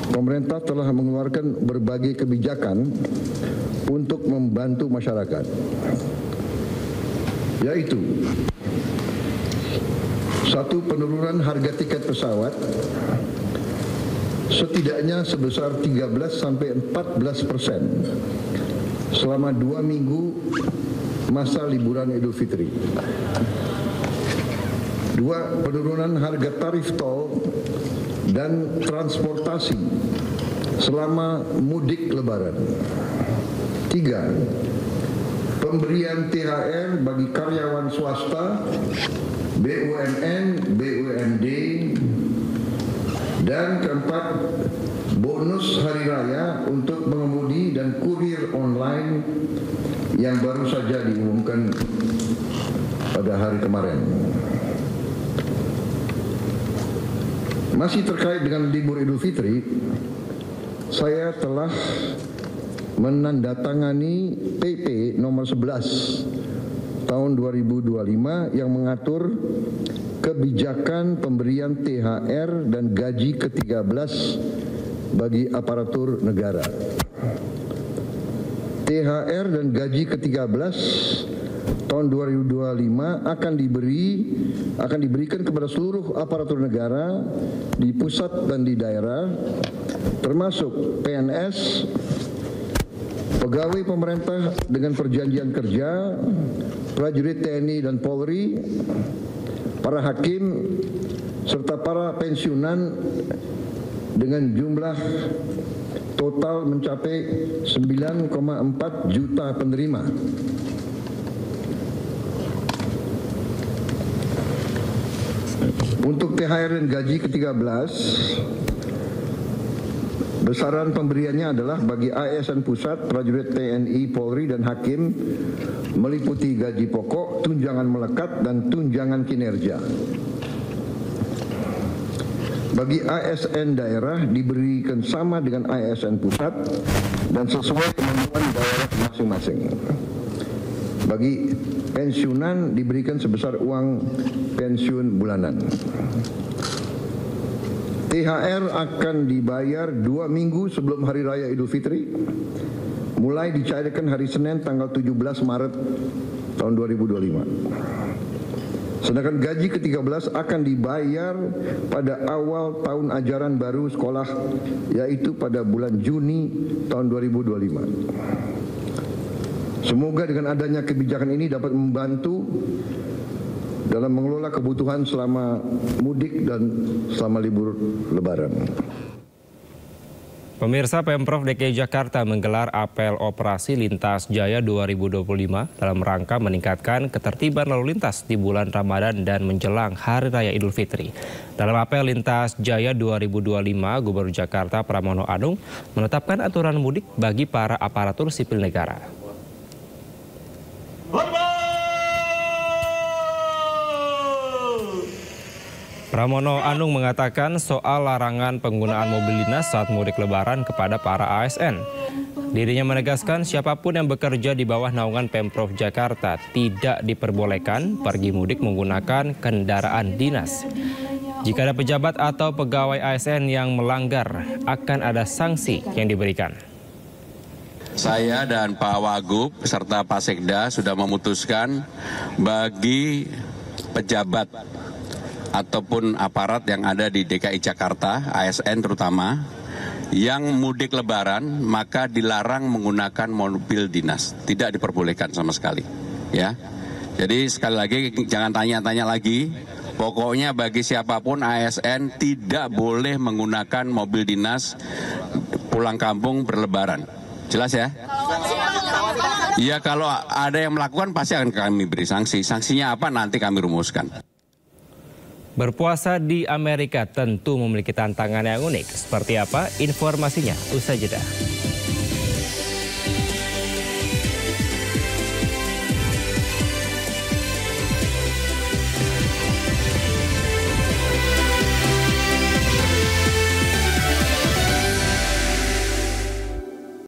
pemerintah telah mengeluarkan berbagai kebijakan untuk membantu masyarakat, yaitu: 1. Penurunan harga tiket pesawat setidaknya sebesar 13-14% selama 2 minggu masa liburan Idul Fitri. 2. Penurunan harga tarif tol dan transportasi selama mudik Lebaran. 3. Pemberian THR bagi karyawan swasta, BUMN, BUMD, dan 4. Bonus hari raya untuk pengemudi dan kurir online yang baru saja diumumkan pada hari kemarin. Masih terkait dengan libur Idul Fitri, saya telah menandatangani PP nomor 11 tahun 2025 yang mengatur kebijakan pemberian THR dan gaji ke-13 bagi aparatur negara. THR dan gaji ke-13 tahun 2025 akan diberikan kepada seluruh aparatur negara di pusat dan di daerah, termasuk PNS, pegawai pemerintah dengan perjanjian kerja, prajurit TNI dan Polri, para hakim, serta para pensiunan dengan jumlah total mencapai 9,4 juta penerima. Untuk THR dan gaji ke-13, besaran pemberiannya adalah bagi ASN pusat, prajurit TNI, Polri, dan hakim meliputi gaji pokok, tunjangan melekat, dan tunjangan kinerja. Bagi ASN daerah diberikan sama dengan ASN pusat dan sesuai kemampuan daerah masing-masing. Bagi pensiunan diberikan sebesar uang pensiun bulanan. THR akan dibayar 2 minggu sebelum Hari Raya Idul Fitri, mulai dicairkan hari Senin tanggal 17 Maret tahun 2025. Sedangkan gaji ke-13 akan dibayar pada awal tahun ajaran baru sekolah, yaitu pada bulan Juni tahun 2025. Semoga dengan adanya kebijakan ini dapat membantu dalam mengelola kebutuhan selama mudik dan selama libur Lebaran. Pemirsa, Pemprov DKI Jakarta menggelar apel operasi Lintas Jaya 2025 dalam rangka meningkatkan ketertiban lalu lintas di bulan Ramadan dan menjelang Hari Raya Idul Fitri. Dalam apel Lintas Jaya 2025, Gubernur Jakarta Pramono Anung menetapkan aturan mudik bagi para aparatur sipil negara. Pramono Anung mengatakan soal larangan penggunaan mobil dinas saat mudik Lebaran kepada para ASN. Dirinya menegaskan siapapun yang bekerja di bawah naungan Pemprov Jakarta tidak diperbolehkan pergi mudik menggunakan kendaraan dinas. Jika ada pejabat atau pegawai ASN yang melanggar, akan ada sanksi yang diberikan. Saya dan Pak Wagub serta Pak Sekda sudah memutuskan bagi pejabat ataupun aparat yang ada di DKI Jakarta, ASN terutama, yang mudik Lebaran maka dilarang menggunakan mobil dinas, tidak diperbolehkan sama sekali. Ya, jadi sekali lagi jangan tanya-tanya lagi Pokoknya bagi siapapun ASN tidak boleh menggunakan mobil dinas pulang kampung berlebaran. Jelas ya? Ya kalau ada yang melakukan pasti akan kami beri sanksi. Sanksinya apa nanti kami rumuskan. Berpuasa di Amerika tentu memiliki tantangan yang unik. Seperti apa? Informasinya usai jeda.